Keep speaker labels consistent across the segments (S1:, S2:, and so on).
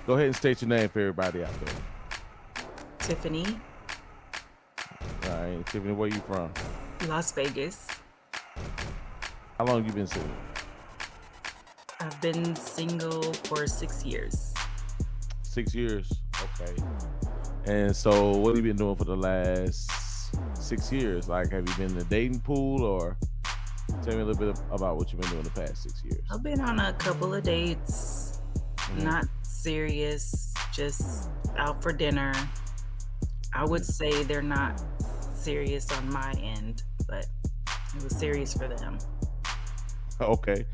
S1: Go ahead and state your name for everybody out there.
S2: Tiffini,
S1: All right, Tiffany, where you from?
S2: Las Vegas.
S1: How long you been single?
S2: I've been single for 6 years.
S1: 6 years. Okay. And so, what have you been doing for the last 6 years? Like, have you been in the dating pool, or tell me a little bit about what you've been doing the past 6 years?
S2: I've been on a couple of dates, not serious, just out for dinner. I would say they're not serious on my end, but it was serious for them.
S1: Okay.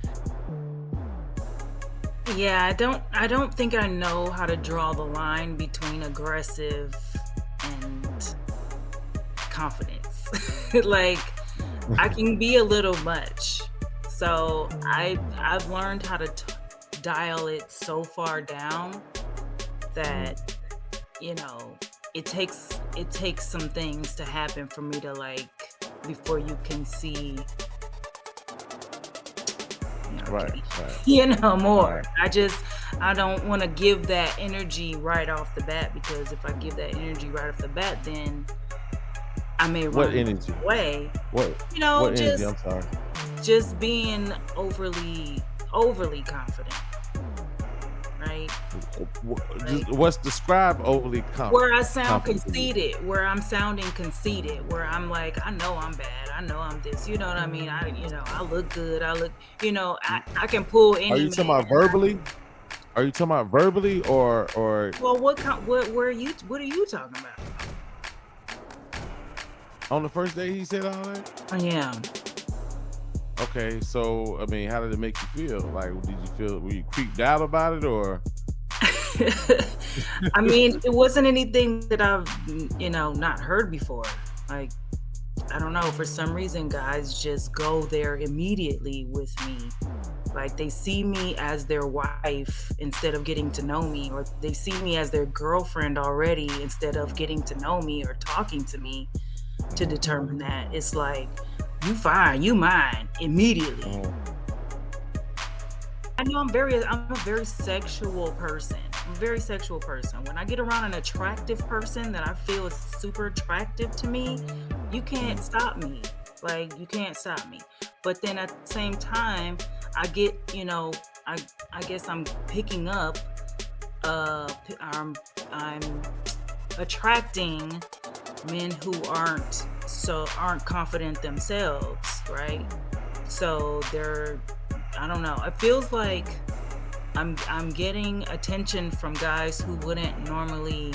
S2: Yeah, I don't think I know how to draw the line between aggressive and confidence. Like I can be a little much. So I've learned how to dial it so far down that you know it takes some things to happen for me to like before you can see
S1: Right.
S2: okay,
S1: Right. All
S2: more.
S1: right.
S2: I don't want to give that energy right off the bat because if I give that energy right off the bat, then I may
S1: What
S2: run
S1: energy?
S2: away.
S1: What?
S2: You know,
S1: What energy? I'm sorry.
S2: just being overly confident, right? Like
S1: What's describe overly
S2: where I sound
S1: confident to you?
S2: conceited, where I'm sounding conceited, where I'm like, I know I'm bad, I know I'm this, you know what I mean? I look good, I can pull
S1: Are
S2: any
S1: you talking
S2: man.
S1: about verbally? Are you talking about verbally or
S2: Well, what are you talking about?
S1: on the first day he said all that?
S2: Yeah.
S1: Okay, so I mean, how did it make you feel? Like, were you creeped out about it, or
S2: I mean, it wasn't anything that I've, not heard before. Like, I don't know, for some reason, guys just go there immediately with me. Like, they see me as their wife instead of getting to know me, or they see me as their girlfriend already instead of getting to know me or talking to me to determine that. It's like, you fine, you mine immediately.
S1: Mhm.
S2: I know I'm a very sexual person. I'm a very sexual person. When I get around an attractive person that I feel is super attractive to me, you can't stop me. Like you can't stop me. But then at the same time, I get, I I guess I'm picking up I'm attracting men who aren't confident themselves, right? So they're I don't know. It feels like I'm getting attention from guys who wouldn't normally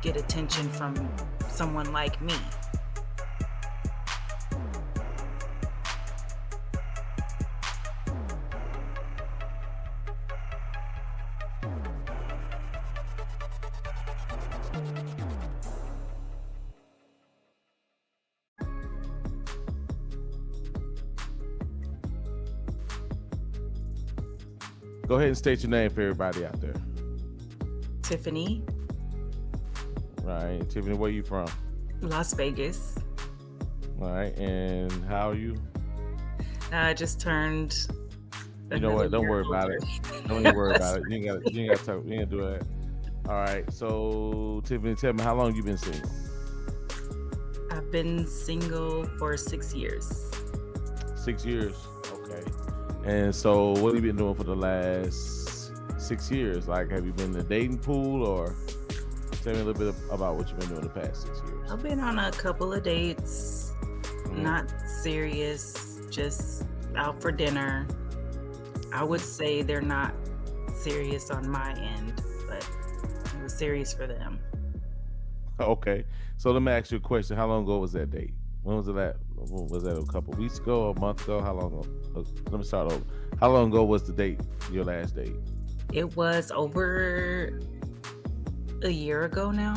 S2: get attention from someone like me.
S1: Go ahead and state your name for everybody out there.
S2: Tiffany,
S1: All right, Tiffany, where you from?
S2: Las Vegas.
S1: All right, and how are you?
S2: I just turned
S1: You know
S2: another
S1: what? Don't
S2: year
S1: worry about
S2: older.
S1: it. Don't even worry about it. You ain't got to talk. You ain't got to do that. All right. So Tiffany, tell me how long you been single?
S2: I've been single for 6 years.
S1: 6 years. Okay. And so what have you been doing for the last 6 years? Like, have you been in the dating pool, or tell me a little bit about what you've been doing the past 6 years?
S2: I've been on a couple of dates,
S1: Mhm.
S2: not serious, just out for dinner. I would say they're not serious on my end, but it was serious for them.
S1: Okay. So let me ask you a question. How long ago was that date? When was it at? Was that a couple weeks ago, a month ago? How long ago? Let me start over. How long ago was the date, your last date?
S2: It was over a year ago now.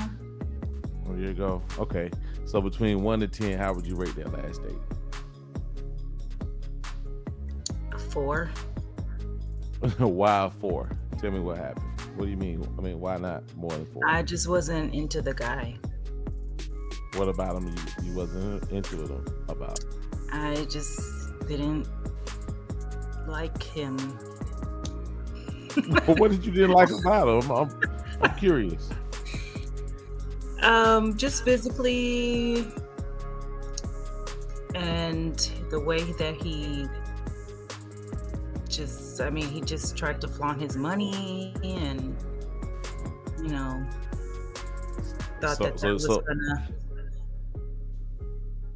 S1: A year ago. Okay. So between 1 to 10, how would you rate that last date?
S2: 4.
S1: Why 4? Tell me what happened. What do you mean? I mean, why not more than 4?
S2: I just wasn't into the guy.
S1: What about him you wasn't into him about?
S2: I just didn't like him.
S1: But what did you didn't like about him? I'm curious.
S2: Just physically, and the way that he just tried to flaunt his money, and you know, thought
S1: So
S2: that
S1: so
S2: was
S1: so
S2: gonna.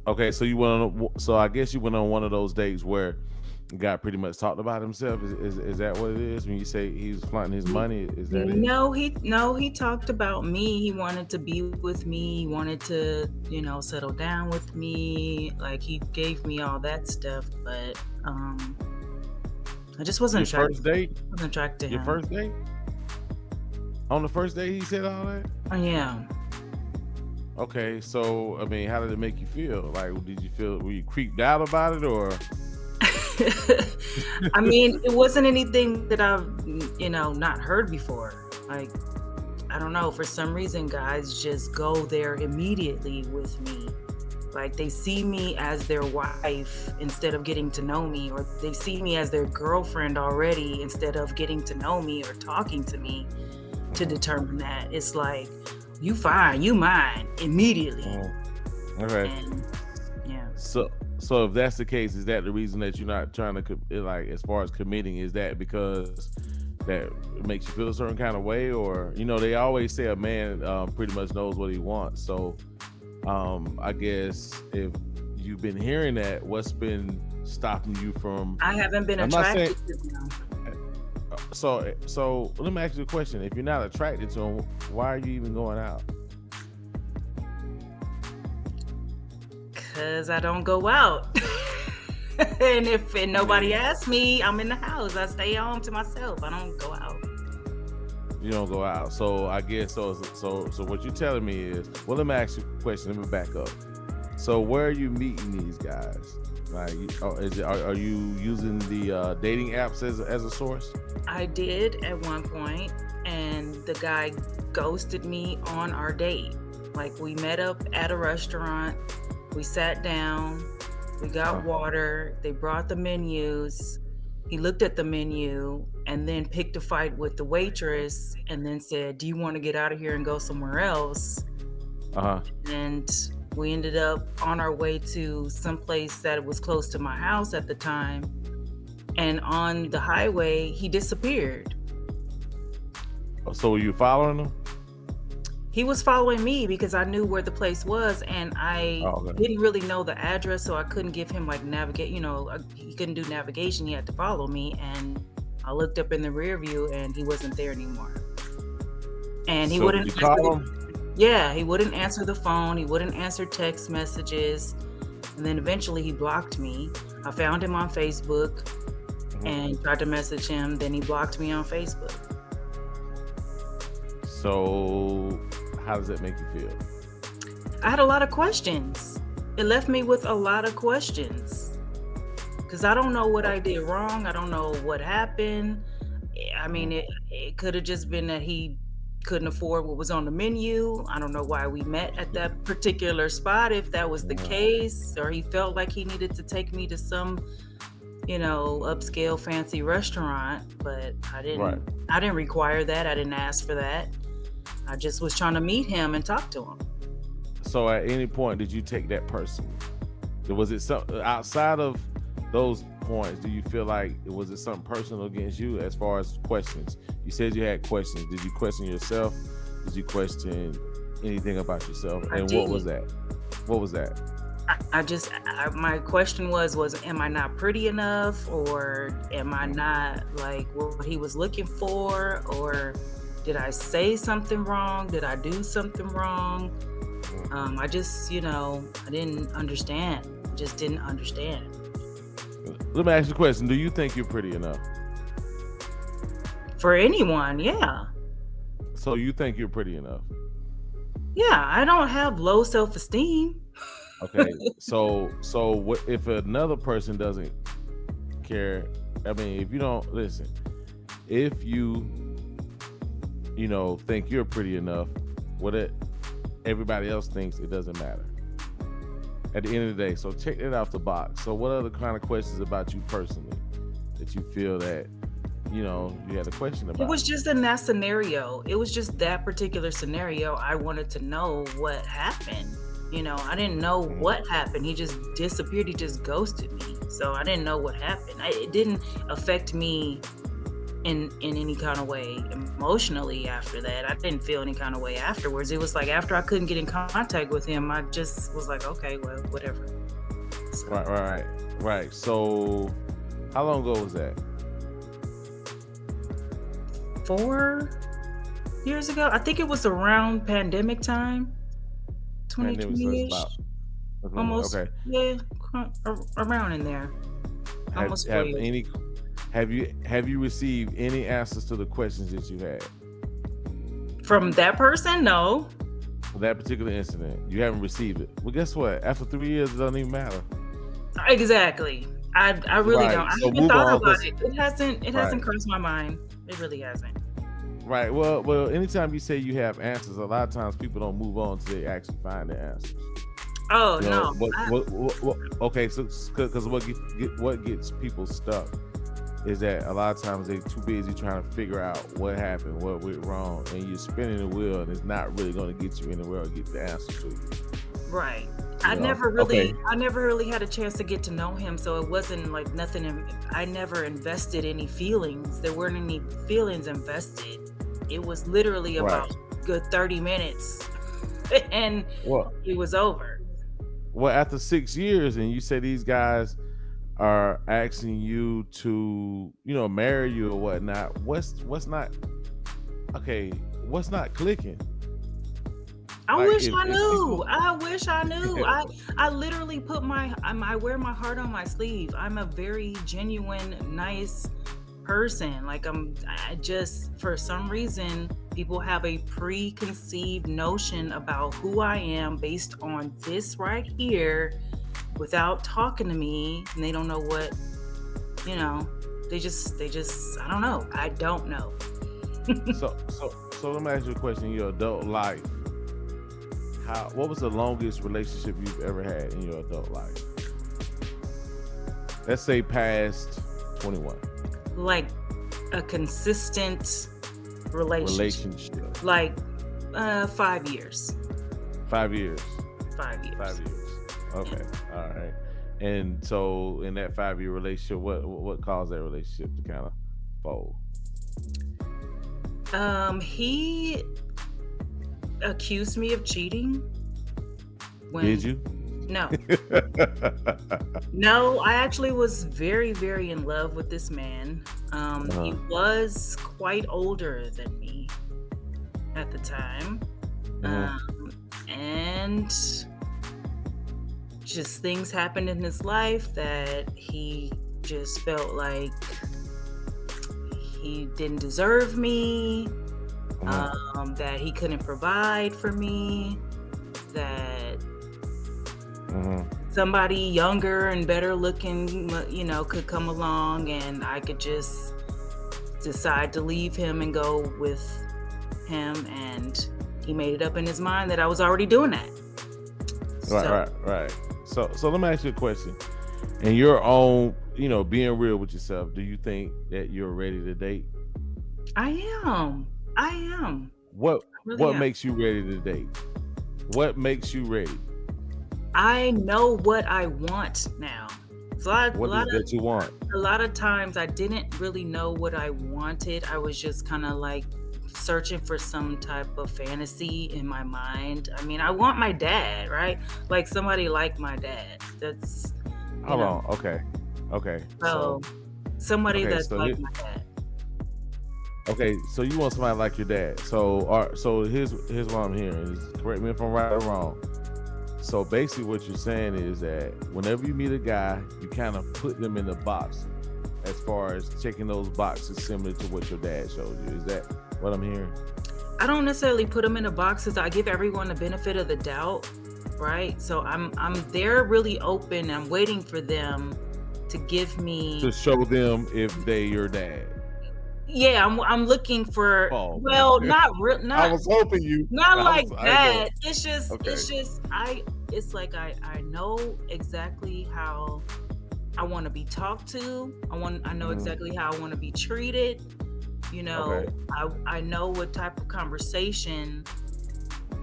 S1: okay, so you went on. So I guess you went on one of those dates where the guy pretty much talked about himself. Is that what it is when you say he's flaunting his money? Is that it?
S2: No, he talked about me. He wanted to be with me. He wanted to, settle down with me. Like he gave me all that stuff, but I just
S1: Your first date?
S2: wasn't attracted to
S1: Your
S2: him.
S1: first date? On the first date, he said all that.
S2: Yeah.
S1: Okay, so I mean, how did it make you feel? Like, were you creeped out about it, or?
S2: I mean, it wasn't anything that I've, not heard before. Like, I don't know, for some reason, guys just go there immediately with me. Like, they see me as their wife instead of getting to know me, or they see me as their girlfriend already instead of getting to know me or talking to me to determine that. It's like, you fine, you mine immediately.
S1: Okay.
S2: And yeah.
S1: So if that's the case, is that the reason that you're not trying to like, as far as committing, is that because that makes you feel a certain kind of way, or they always say a man pretty much knows what he wants. So I guess if you've been hearing that, what's been stopping you from?
S2: I haven't been
S1: I'm not saying.
S2: attracted to them.
S1: So let me ask you a question. If you're not attracted to him, why are you even going out?
S2: Because I don't go out. And if nobody asks me, I'm in the house. I stay home to myself. I don't go out.
S1: You don't go out. So I guess so what you're telling me is, well, let me ask you a question. Let me back up. So where are you meeting these guys? Like, are you using the dating apps as a source?
S2: I did at one point, and the guy ghosted me on our date. Like, we met up at a restaurant. We sat down. We got water. They brought the menus. He looked at the menu and then picked a fight with the waitress and then said, "Do you want to get out of here and go somewhere else?" And we ended up on our way to some place that was close to my house at the time. And on the highway, he disappeared.
S1: So were you following him?
S2: He was following me because I knew where the place was, and I didn't really know the address, so I couldn't give him like navigate. He couldn't do navigation. He had to follow me, and I looked up in the rear view, and he wasn't there anymore. And he wouldn't.
S1: Did you call him?
S2: Yeah, he wouldn't answer the phone. He wouldn't answer text messages, and then eventually he blocked me. I found him on Facebook and tried to message him. Then he blocked me on Facebook.
S1: So how does that make you feel?
S2: I had a lot of questions. It left me with a lot of questions because I don't know what I did wrong. I don't know what happened. I mean, it could have just been that he couldn't afford what was on the menu. I don't know why we met at that particular spot, if that was the case, or he felt like he needed to take me to some, upscale fancy restaurant, but I didn't require that. I didn't ask for that. I just was trying to meet him and talk to him.
S1: So at any point, did you take that personally? Was it something outside of those points? Do you feel like was it something personal against you as far as questions? You said you had questions. Did you question yourself? Did you question anything about yourself? And what was that? What was that?
S2: My question was am I not pretty enough, or am I not like what he was looking for, or did I say something wrong? Did I do something wrong? I just, I didn't understand. Just didn't understand.
S1: Let me ask you a question. Do you think you're pretty enough?
S2: For anyone, yeah.
S1: So you think you're pretty enough?
S2: Yeah, I don't have low self-esteem.
S1: Okay, so what if another person doesn't care? I mean, if you don't listen, if you think you're pretty enough, everybody else thinks, it doesn't matter at the end of the day. So check that off the box. So what other kind of questions about you personally that you feel that you had a question
S2: It
S1: about
S2: was
S1: it.
S2: just in that scenario. It was just that particular scenario. I wanted to know what happened. I didn't know
S1: Mhm.
S2: what happened. He just disappeared. He just ghosted me. So I didn't know what happened. It didn't affect me in any kind of way emotionally after that. I didn't feel any kind of way afterwards. It was like after I couldn't get in contact with him, I just was like, okay, well, whatever. So
S1: Right, right, right. So, how long ago was that?
S2: 4 years ago, I think it was around pandemic time,
S1: Pandemic, so it's
S2: 2020-ish.
S1: about
S2: Almost,
S1: okay.
S2: yeah, around in there.
S1: Have
S2: Almost 4
S1: have
S2: years.
S1: any have you received any answers to the questions that you had
S2: From that person? No.
S1: for that particular incident? You haven't received it. Well, guess what? After 3 years, it doesn't even matter.
S2: Exactly. I really don't.
S1: Right.
S2: I
S1: So
S2: haven't
S1: move
S2: thought
S1: on,
S2: about
S1: cause
S2: it. It hasn't
S1: right,
S2: crossed my mind. It really hasn't.
S1: right. Well. Anytime you say you have answers, a lot of times people don't move on until they actually find the answers.
S2: Oh,
S1: You know,
S2: no.
S1: what okay, so because what gets people stuck is that a lot of times they're too busy trying to figure out what happened, what went wrong, and you're spinning the wheel, and it's not really going to get you anywhere or get the answer to you.
S2: Right.
S1: You
S2: I
S1: know?
S2: never really
S1: Okay.
S2: I never really had a chance to get to know him, so it wasn't like nothing I never invested any feelings. There weren't any feelings invested. It was literally
S1: Right.
S2: about good 30 minutes and
S1: Well,
S2: it was over.
S1: after 6 years, and you say these guys are asking you to, marry you or whatnot. What's not okay? What's not clicking?
S2: I
S1: Like
S2: wish
S1: if
S2: I knew.
S1: people,
S2: I wish I knew. I literally I wear my heart on my sleeve. I'm a very genuine, nice person. Like I just for some reason people have a preconceived notion about who I am based on this right here without talking to me and they don't know what, you know, they just I don't know. I don't know.
S1: so let me ask you a question. In your adult life, what was the longest relationship you've ever had in your adult life? Let's say past 21.
S2: Like a consistent relationship.
S1: Relationship.
S2: Like 5 years.
S1: 5 years. 5
S2: 5 years.
S1: years.
S2: Yeah.
S1: Okay. All right. And so in that 5 year relationship, what caused that relationship to kind of fold?
S2: He accused me of cheating
S1: Did
S2: when
S1: you?
S2: no. No, I actually was very, very in love with this man. He
S1: Uh-huh.
S2: was quite older than me at the time.
S1: Uh-huh.
S2: And just things happened in his life that he just felt like he didn't deserve me,
S1: Uh-huh.
S2: that he couldn't provide for me, that
S1: Uh-huh.
S2: somebody younger and better looking, could come along and I could just decide to leave him and go with him. And he made it up in his mind that I was already doing that.
S1: Right,
S2: So
S1: right, right. So let me ask you a question. In your own, being real with yourself, do you think that you're ready to date?
S2: I am. I am.
S1: What
S2: I really
S1: what
S2: am.
S1: makes you ready to date? What makes you ready?
S2: I know what I want now. So
S1: What is it that you want?
S2: a lot of times I didn't really know what I wanted. I was just kind of like searching for some type of fantasy in my mind. I mean, I want my dad, right? Like somebody like my dad. That's, you
S1: Hold
S2: know,
S1: on. Okay. Okay.
S2: so somebody
S1: Okay,
S2: that's
S1: so
S2: like
S1: here,
S2: my dad.
S1: so you want somebody like your dad. So here's what I'm hearing. Correct me if I'm right or wrong. So basically what you're saying is that whenever you meet a guy, you kind of put them in the box as far as checking those boxes similar to what your dad showed you. Is that what I'm hearing?
S2: I don't necessarily put them in the boxes. I give everyone the benefit of the doubt, right? So I'm there really open. I'm waiting for them to give
S1: To
S2: me.
S1: show them if they your dad.
S2: Yeah, I'm looking for,
S1: Oh,
S2: well, not real,
S1: I
S2: not
S1: was hoping you.
S2: not
S1: I
S2: like
S1: was. I know.
S2: that. It's just
S1: Okay.
S2: it's just I it's like I know exactly how I want to be talked to. I know
S1: Hmm.
S2: exactly how I want to be treated.
S1: Okay.
S2: I know what type of conversation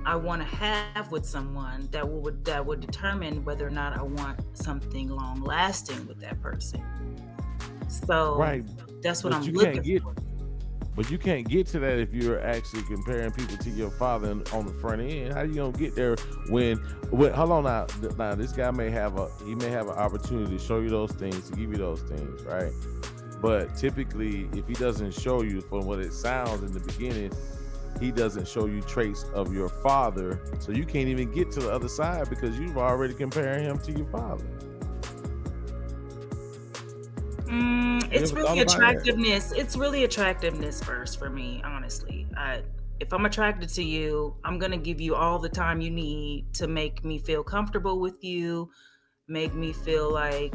S2: I want to have with someone that would determine whether or not I want something long lasting with that person. So
S1: Right.
S2: that's what
S1: But
S2: I'm
S1: you can't
S2: looking
S1: get
S2: for.
S1: But you can't get to that if you're actually comparing people to your father on the front end. How you gonna get there when hold on now. Now this guy may have an opportunity to show you those things, to give you those things, right? But typically, if he doesn't show you from what it sounds in the beginning, he doesn't show you traits of your father. So you can't even get to the other side because you've already compared him to your father. You
S2: It's
S1: ever thought
S2: really
S1: about that?
S2: attractiveness. It's really attractiveness first for me, honestly. If I'm attracted to you, I'm gonna give you all the time you need to make me feel comfortable with you, make me feel like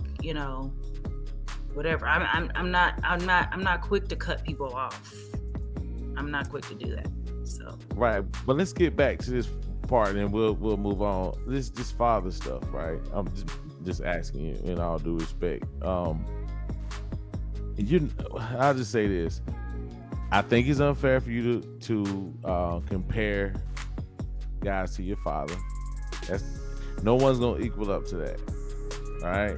S2: whatever. I'm not quick to cut people off. I'm not quick to do that. So
S1: Right. But let's get back to this part and we'll move on. This father stuff, right? I'm just asking you in all due respect. You I'll just say this. I think it's unfair for you to compare guys to your father. That's no one's gonna equal up to that. All right.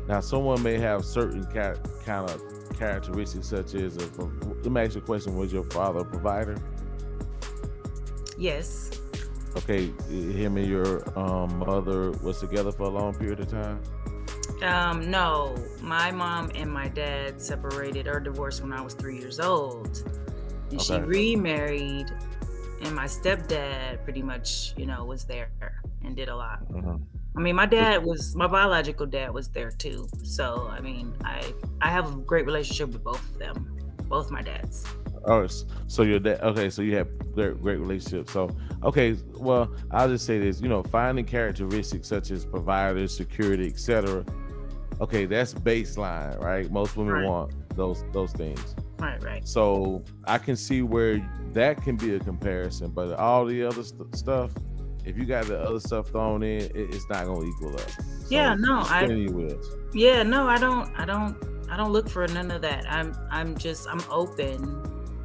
S1: Now someone may have certain kind of characteristics such as let me ask you a question, was your father a provider?
S2: yes.
S1: Okay, him and your mother was together for a long period of time.
S2: No, my mom and my dad separated or divorced when I was 3 years old, and she
S1: Okay.
S2: remarried. And my stepdad pretty much, was there and did a lot.
S1: Uh-huh.
S2: I mean,
S1: But
S2: my biological dad was there too. So, I mean, I have a great relationship with both of them, both my dads.
S1: oh, so your dad. Okay, so you have great relationship. So okay, well, I'll just say this. Finding characteristics such as provider, security, etc. Okay, that's baseline, right? Most women
S2: Right,
S1: want those things.
S2: right, right.
S1: So I can see where that can be a comparison, but all the other stuff, if you got the other stuff thrown in, it's not gonna equal up.
S2: Yeah,
S1: So
S2: no,
S1: just spinning your wheels.
S2: no, I don't look for none of that. I'm open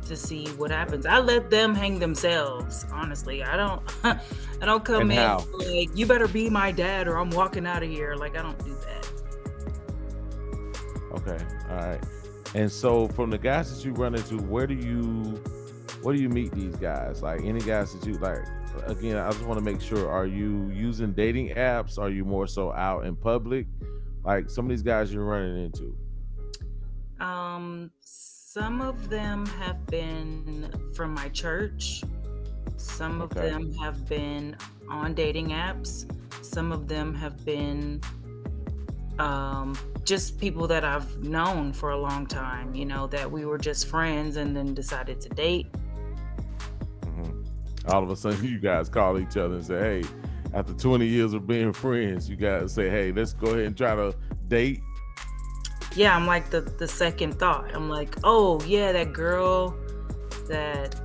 S2: to see what happens. I let them hang themselves, honestly. I don't I don't
S1: And
S2: come in
S1: how?
S2: like you better be my dad or I'm walking out of here. Like I don't do that.
S1: Okay, all right. And so from the guys that you run into, where do you meet these guys? Like any guys that you like, again, I just want to make sure, are you using dating apps? Are you more so out in public? Like some of these guys you're running into.
S2: Some of them have been from my church. Some of
S1: Okay.
S2: them have been on dating apps. Some of them have been just people that I've known for a long time, that we were just friends and then decided to date.
S1: Hmm. All of a sudden you guys call each other and say, hey, after 20 years of being friends, you guys say, hey, let's go ahead and try to date.
S2: Yeah, I'm like the second thought. I'm like, oh yeah, that girl that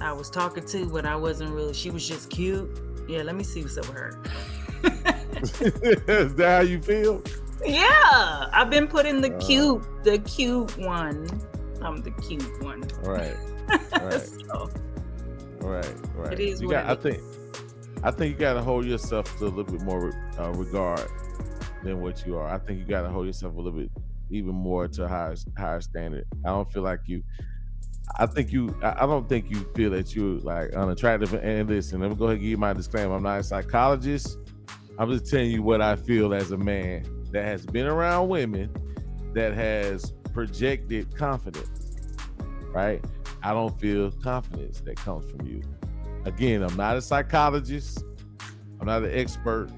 S2: I was talking to when I wasn't really, she was just cute. Yeah, let me see what's up with her.
S1: Is that how you feel?
S2: Yeah, I've been putting
S1: Uh,
S2: the cute one. I'm the cute one.
S1: right, right,
S2: So
S1: right,
S2: it
S1: right.
S2: is
S1: You
S2: what
S1: got.
S2: it is.
S1: I think you got to hold yourself to a little bit more regard than what you are. I think you got to hold yourself a little bit even more to a higher standard. I don't feel like you. I think you. I don't think you feel that you're like unattractive. And listen, let me go ahead and give you my disclaimer. I'm not a psychologist. I'm just telling you what I feel as a man that has been around women that has projected confidence. Right? I don't feel confidence that comes from you. Again, I'm not a psychologist. I'm not an expert.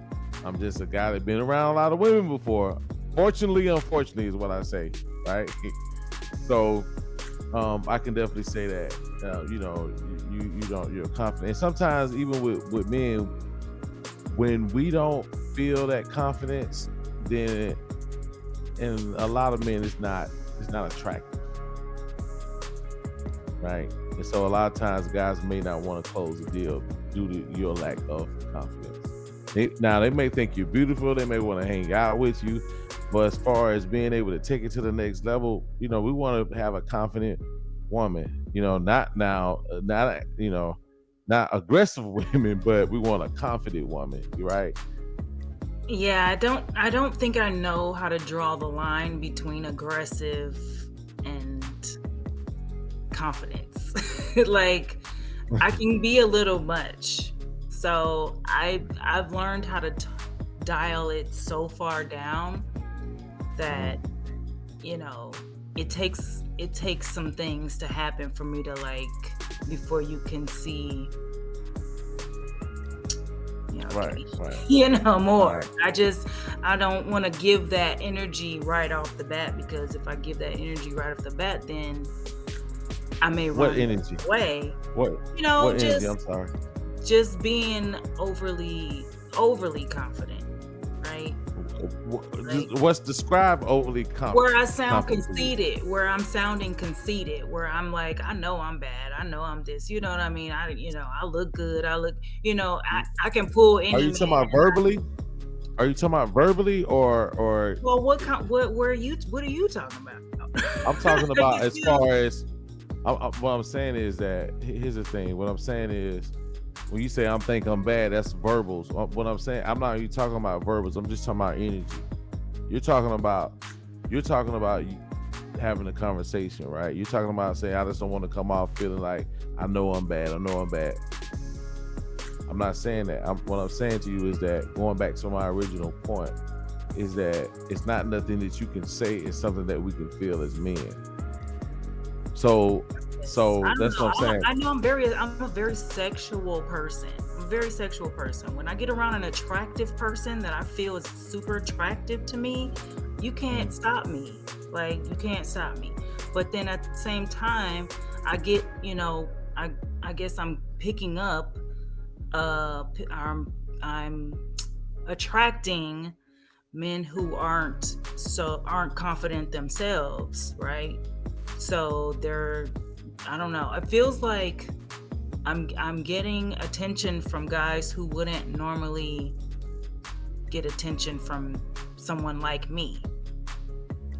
S1: I'm just a guy that's been around a lot of women before. Fortunately, unfortunately, is what I say, right? So, I can definitely say that. You're confident. And sometimes, even with men, when we don't feel that confidence, then in a lot of men, it's not attractive, right? And so a lot of times guys may not want to close the deal due to your lack of confidence. Now they may think you're beautiful, they may want to hang out with you, but as far as being able to take it to the next level, we want to have a confident woman. Not aggressive women, but we want a confident woman. You right?
S2: Yeah, I don't think I know how to draw the line between aggressive and confidence. Like I can be a little much. So I've learned how to dial it so far down that
S1: Mm.
S2: you know it takes some things to happen for me to like before you can see give
S1: Right,
S2: me
S1: right,
S2: more.
S1: right.
S2: I don't want to give that energy right off the bat, because if I give that energy right off the bat, then I may
S1: What
S2: run
S1: energy?
S2: away.
S1: What
S2: You know,
S1: what energy? I'm sorry.
S2: just being overly confident, right? Like
S1: What's describe overly
S2: where I sound
S1: confident to you?
S2: conceited, where I'm sounding conceited, where I'm like, I know I'm bad, I know I'm this, you know what I mean? I look good, I can pull
S1: Are
S2: any
S1: you talking
S2: man.
S1: about verbally? Are you talking about verbally or
S2: Well, what are you talking about?
S1: I'm talking about as
S2: You know?
S1: far as what I'm saying is that here's the thing. What I'm saying is when you say I'm bad, that's verbals. What I'm saying, I'm not even talking about verbals. I'm just talking about energy. You're talking about you having a conversation, right? You're talking about saying I just don't want to come off feeling like I know I'm bad. I know I'm bad. I'm not saying that. What I'm saying to you is that going back to my original point is that it's not nothing that you can say. It's something that we can feel as men. So,
S2: Yes. I
S1: so
S2: don't
S1: that's what
S2: know.
S1: I'm saying.
S2: I'm a very sexual person. I'm a very sexual person. When I get around an attractive person that I feel is super attractive to me, you can't
S1: Mhm.
S2: stop me. Like you can't stop me. But then at the same time, I get, I guess I'm picking up I'm attracting men who aren't confident themselves, right? So they're I don't know. It feels like I'm getting attention from guys who wouldn't normally get attention from someone like me,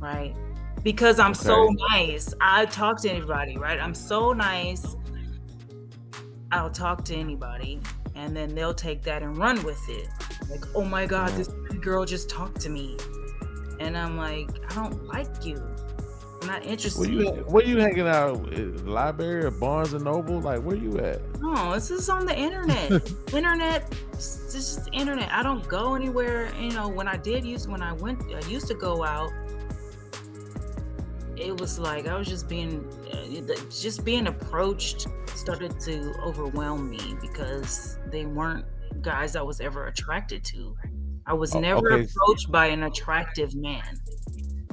S2: right? Because I'm so
S1: Okay.
S2: nice. I talk to anybody, right? I'm so nice. I'll talk to anybody, and then they'll take that and run with it. Like, "Oh my god, this
S1: Mhm.
S2: pretty girl just talked to me." And I'm like, "I don't like you. I'm not interested in you."
S1: Where you hanging out? The library or Barnes and Noble? Like where you at?
S2: No, this is on the internet. Internet, this is just internet. I don't go anywhere. When I used to go out, it was like I was just being approached started to overwhelm me because they weren't guys I was ever attracted to. I was never
S1: Okay.
S2: approached by an attractive man.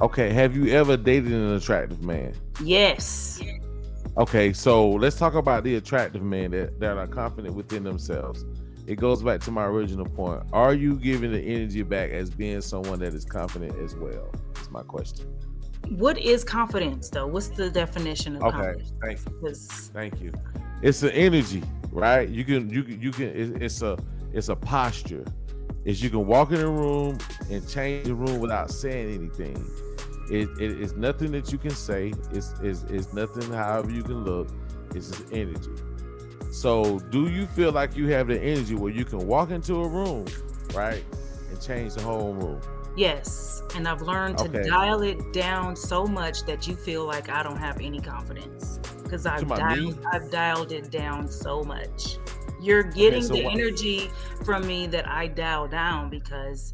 S1: Okay. Have you ever dated an attractive man?
S2: Yes.
S1: Okay, so let's talk about the attractive men that are confident within themselves. It goes back to my original point. Are you giving the energy back as being someone that is confident as well? That's my question.
S2: What is confidence though? What's the definition of
S1: Okay,
S2: confidence?
S1: thank you,
S2: 'Cause
S1: thank you. It's an energy, right? You can. It's a posture. Is you can walk in a room and change the room without saying anything. It is nothing that you can say. It's nothing. However you can look. It's just energy. So, do you feel like you have the energy where you can walk into a room, right, and change the whole room?
S2: yes, and I've learned to
S1: Okay.
S2: dial it down so much that you feel like I don't have any confidence because
S1: You talking about me?
S2: I've dialed it down so much. You're
S1: Okay.
S2: getting
S1: So
S2: the
S1: what?
S2: energy from me that I dial down because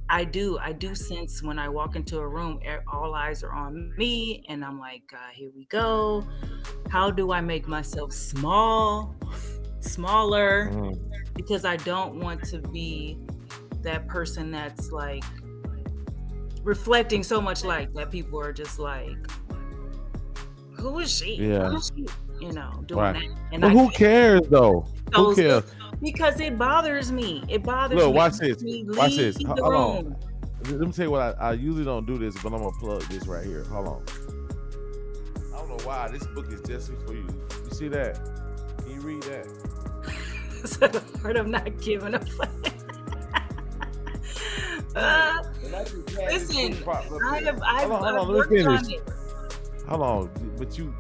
S2: I do sense when I walk into a room, all eyes are on me, and I'm like, here we go. How do I make myself smaller?
S1: Mhm.
S2: Because I don't want to be that person that's like reflecting so much like that people are just like, who is she? Why
S1: Yeah.
S2: is she, doing
S1: Right.
S2: that? And
S1: But
S2: I
S1: who
S2: can't
S1: cares though? Who
S2: so
S1: cares?
S2: because it bothers me. It bothers
S1: Look,
S2: me. It
S1: watch
S2: makes
S1: this.
S2: me
S1: Watch
S2: leave
S1: this.
S2: the
S1: Hold on.
S2: room.
S1: Let me tell you what I usually don't do this, but I'm gonna plug this right here. Hold on. I don't know why this book is just for you. You see that? Can you read that?
S2: So the part of not giving a fuck. Uh,
S1: And I just had this
S2: listen,
S1: book propped up
S2: I
S1: here.
S2: have I've
S1: Hold
S2: I've
S1: on, let
S2: worked
S1: me finish.
S2: on it.
S1: How long? But you,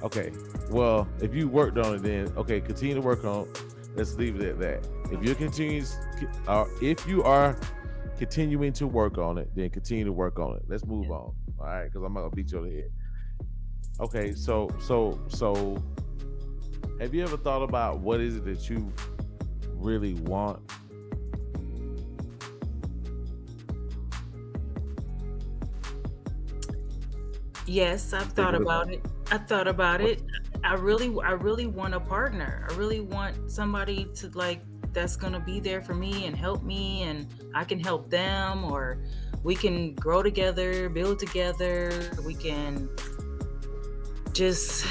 S1: okay. Well, if you worked on it, then okay, continue to work on. Let's leave it at that. If you if you are continuing to work on it, then continue to work on it. Let's move on. All right, because I'm not gonna beat you over the head. Okay, so have you ever thought about what is it that you really want?
S2: Yes, I've
S1: Take
S2: thought
S1: a look.
S2: about it. I've thought about
S1: What?
S2: it. I really want a partner. I really want somebody to like that's gonna be there for me and help me, and I can help them, or we can grow together, build together. We can just,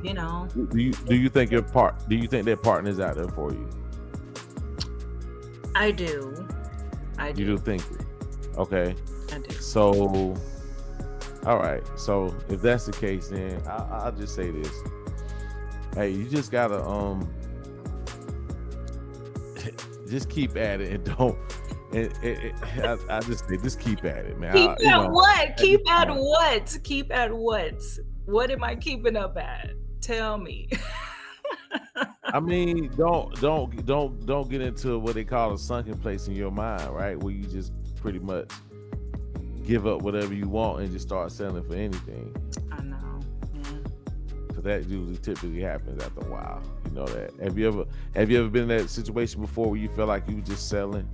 S2: you know,
S1: Do you think do you think that partner's out there for you?
S2: I do. I
S1: You do
S2: do.
S1: think it. Okay.
S2: I do.
S1: So all right. So if that's the case, then I'll just say this. Hey, you just gotta just keep at it and don't. I just say just keep at it, man.
S2: Keep
S1: You
S2: at
S1: know,
S2: what?
S1: at this
S2: Keep at
S1: point.
S2: what? Keep at what? What am I keeping up at? Tell me.
S1: I mean, don't get into what they call a sunken place in your mind, right? Where you just pretty much give up whatever you want and just start selling for anything.
S2: I know. Yeah.
S1: Because that usually typically happens after a while. You know that. Have you ever been in that situation before where you felt like you were just selling?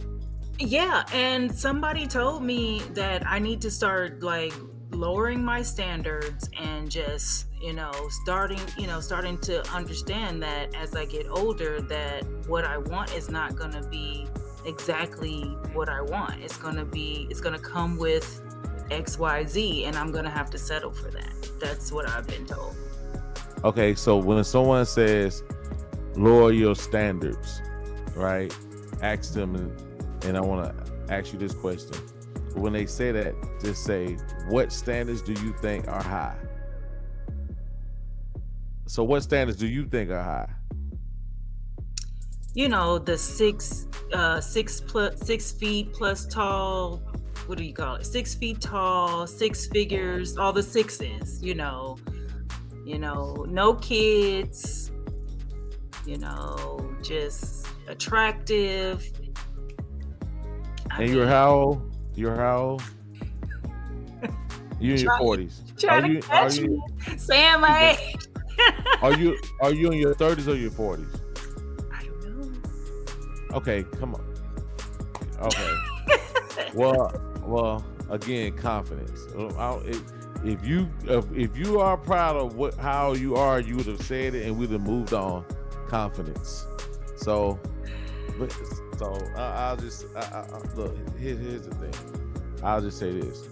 S2: Yeah, and somebody told me that I need to start like lowering my standards and just, starting to understand that as I get older that what I want is not going to be exactly what I want. It's going to come with XYZ and I'm going to have to settle for that. That's what I've been told.
S1: Okay, so when someone says lower your standards, right? Ask them, and I want to ask you this question. When they say that, just say, what standards do you think are high? So what standards do you think are high?
S2: The 6 feet plus tall. What do you call it? 6 feet tall, six figures, all the sixes. No kids. Just attractive. I
S1: And you're
S2: mean,
S1: how old? You're how old? You're in your
S2: try,
S1: 40s. Are
S2: trying to
S1: are
S2: catch
S1: you
S2: me saying my age.
S1: are you in your 30s or your 40s?
S2: I don't know.
S1: Okay, come on. Okay. Well, again, confidence. If you are proud of how you are, you would have said it, and we'd have moved on. Confidence. So, I'll just look. Here's the thing. I'll just say this.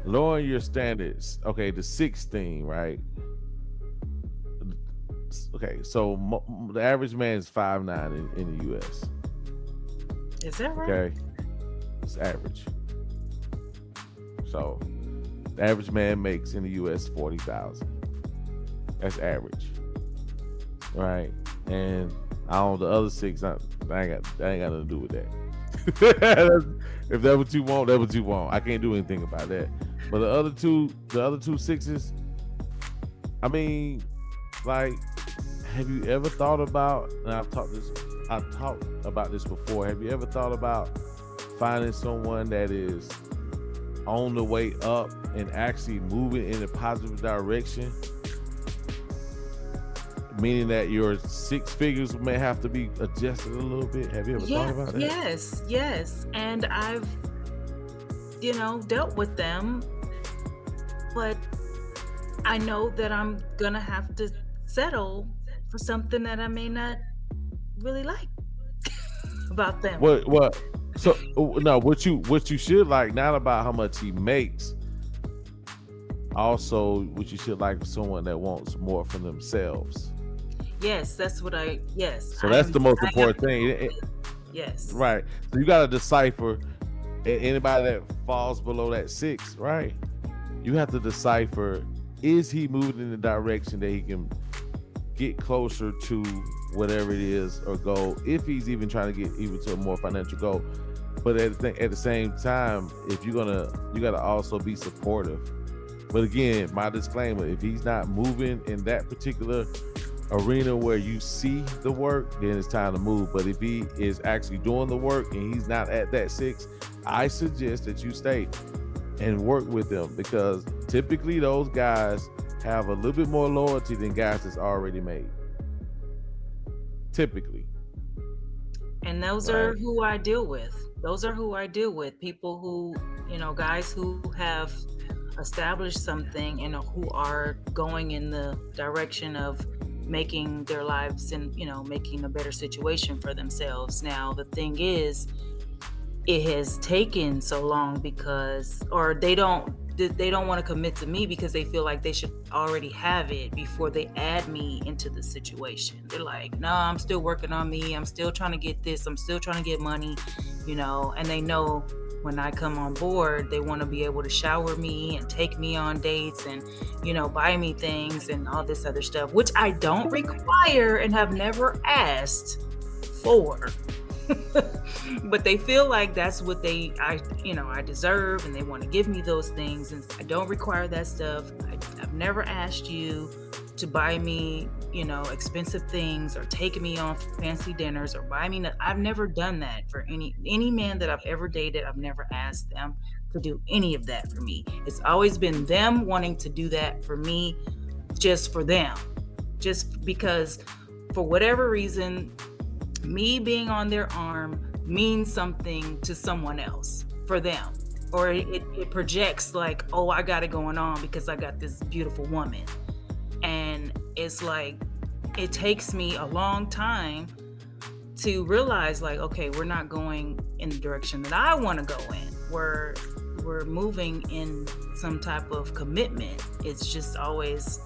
S1: Lowering your standards. Okay, the sixth thing, right? Okay, so the average man is 5'9" in the U.S.
S2: Is that right?
S1: Okay, it's average. So the average man makes in the U.S. 40,000. That's average, right? And I don't. The other six, I ain't got nothing to do with that. If that's what you want, that's what you want. I can't do anything about that. But the other two sixes, I mean, like, have you ever thought about? And I've talked about this before. Have you ever thought about finding someone that is on the way up and actually moving in a positive direction? Meaning that your six figures may have to be adjusted a little bit. Have you ever thought about that?
S2: Yes. And I've, dealt with them, but I know that I'm gonna have to settle for something that I may not really like about them.
S1: What? So no, what you should like, not about how much he makes. Also, what you should like for someone that wants more for themselves.
S2: Yes, that's what yes.
S1: So that's the most important thing.
S2: Yes.
S1: Right. So you got to decipher anybody that falls below that six, right? You have to decipher, is he moving in the direction that he can get closer to whatever it is or goal, if he's even trying to get even to a more financial goal. But at the same time, if you gotta also be supportive. But again, my disclaimer: if he's not moving in that particular arena where you see the work, then it's time to move. But if he is actually doing the work and he's not at that 6, I suggest that you stay and work with them, because typically those guys have a little bit more loyalty than guys that's already made. Typically.
S2: And those are who I deal with. Those are who I deal with. People who, guys who have established something and who are going in the direction of making their lives and, making a better situation for themselves. Now, the thing is, it has taken so long because, or they don't want to commit to me because they feel like they should already have it before they add me into the situation. They're like, no, I'm still working on me. I'm still trying to get this. I'm still trying to get money, and they know when I come on board, they want to be able to shower me and take me on dates and, buy me things and all this other stuff, which I don't require and have never asked for. But they feel like that's what I deserve, and they want to give me those things, and I don't require that stuff. I've never asked you to buy me, expensive things or take me on fancy dinners or buy me. I've never done that for any man that I've ever dated. I've never asked them to do any of that for me. It's always been them wanting to do that for me, just for them, just because for whatever reason, me being on their arm means something to someone else for them, or it projects like, oh, I got it going on because I got this beautiful woman. And it's like, it takes me a long time to realize, like, okay, we're not going in the direction that I want to go in. We're moving in some type of commitment. It's just always,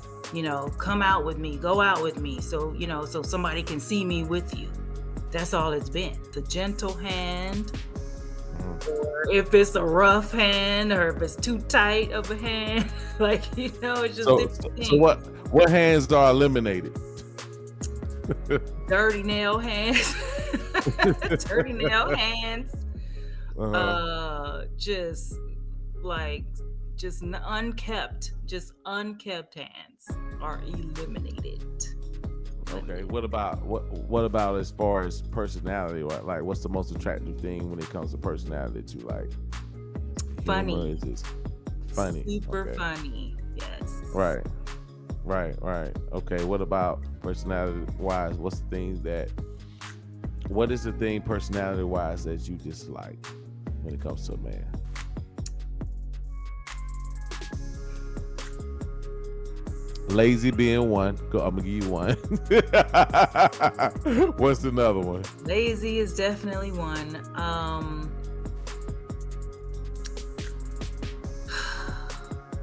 S2: come out with me, go out with me, so so somebody can see me with you. That's all it's been. The gentle hand, or if it's a rough hand, or if it's too tight of a hand, like, it's just different things.
S1: So what hands are eliminated?
S2: Dirty nail hands. Dirty nail hands. Just unkept hands are eliminated.
S1: Okay. What about as far as personality? Like, what's the most attractive thing when it comes to personality to like?
S2: Funny.
S1: Is this funny?
S2: Super funny. Yes.
S1: Right. Okay. What about personality wise? What is the thing personality wise that you dislike when it comes to a man? Lazy being one. I'm gonna give you one. What's another one?
S2: Lazy is definitely one.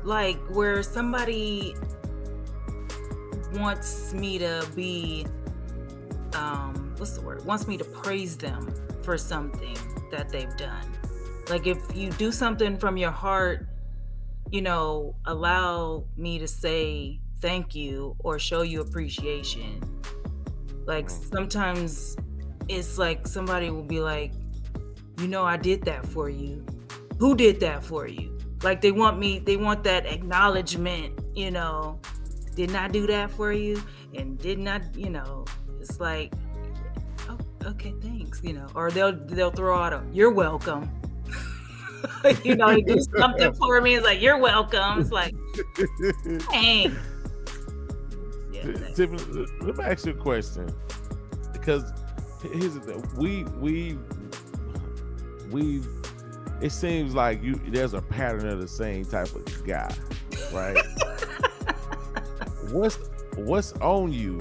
S2: Like where somebody wants me to be, wants me to praise them for something that they've done. Like if you do something from your heart, allow me to say thank you or show you appreciation. Like sometimes it's like somebody will be like, I did that for you. Who did that for you? Like they want that acknowledgement, didn't I do that for you? And didn't I, it's like, oh, okay, thanks, or they'll throw out you're welcome. They do something for me. It's like, you're welcome. It's like, dang.
S1: Tiffini, let me ask you a question, because here's the thing. We it seems like there's a pattern of the same type of guy, right? What's on you?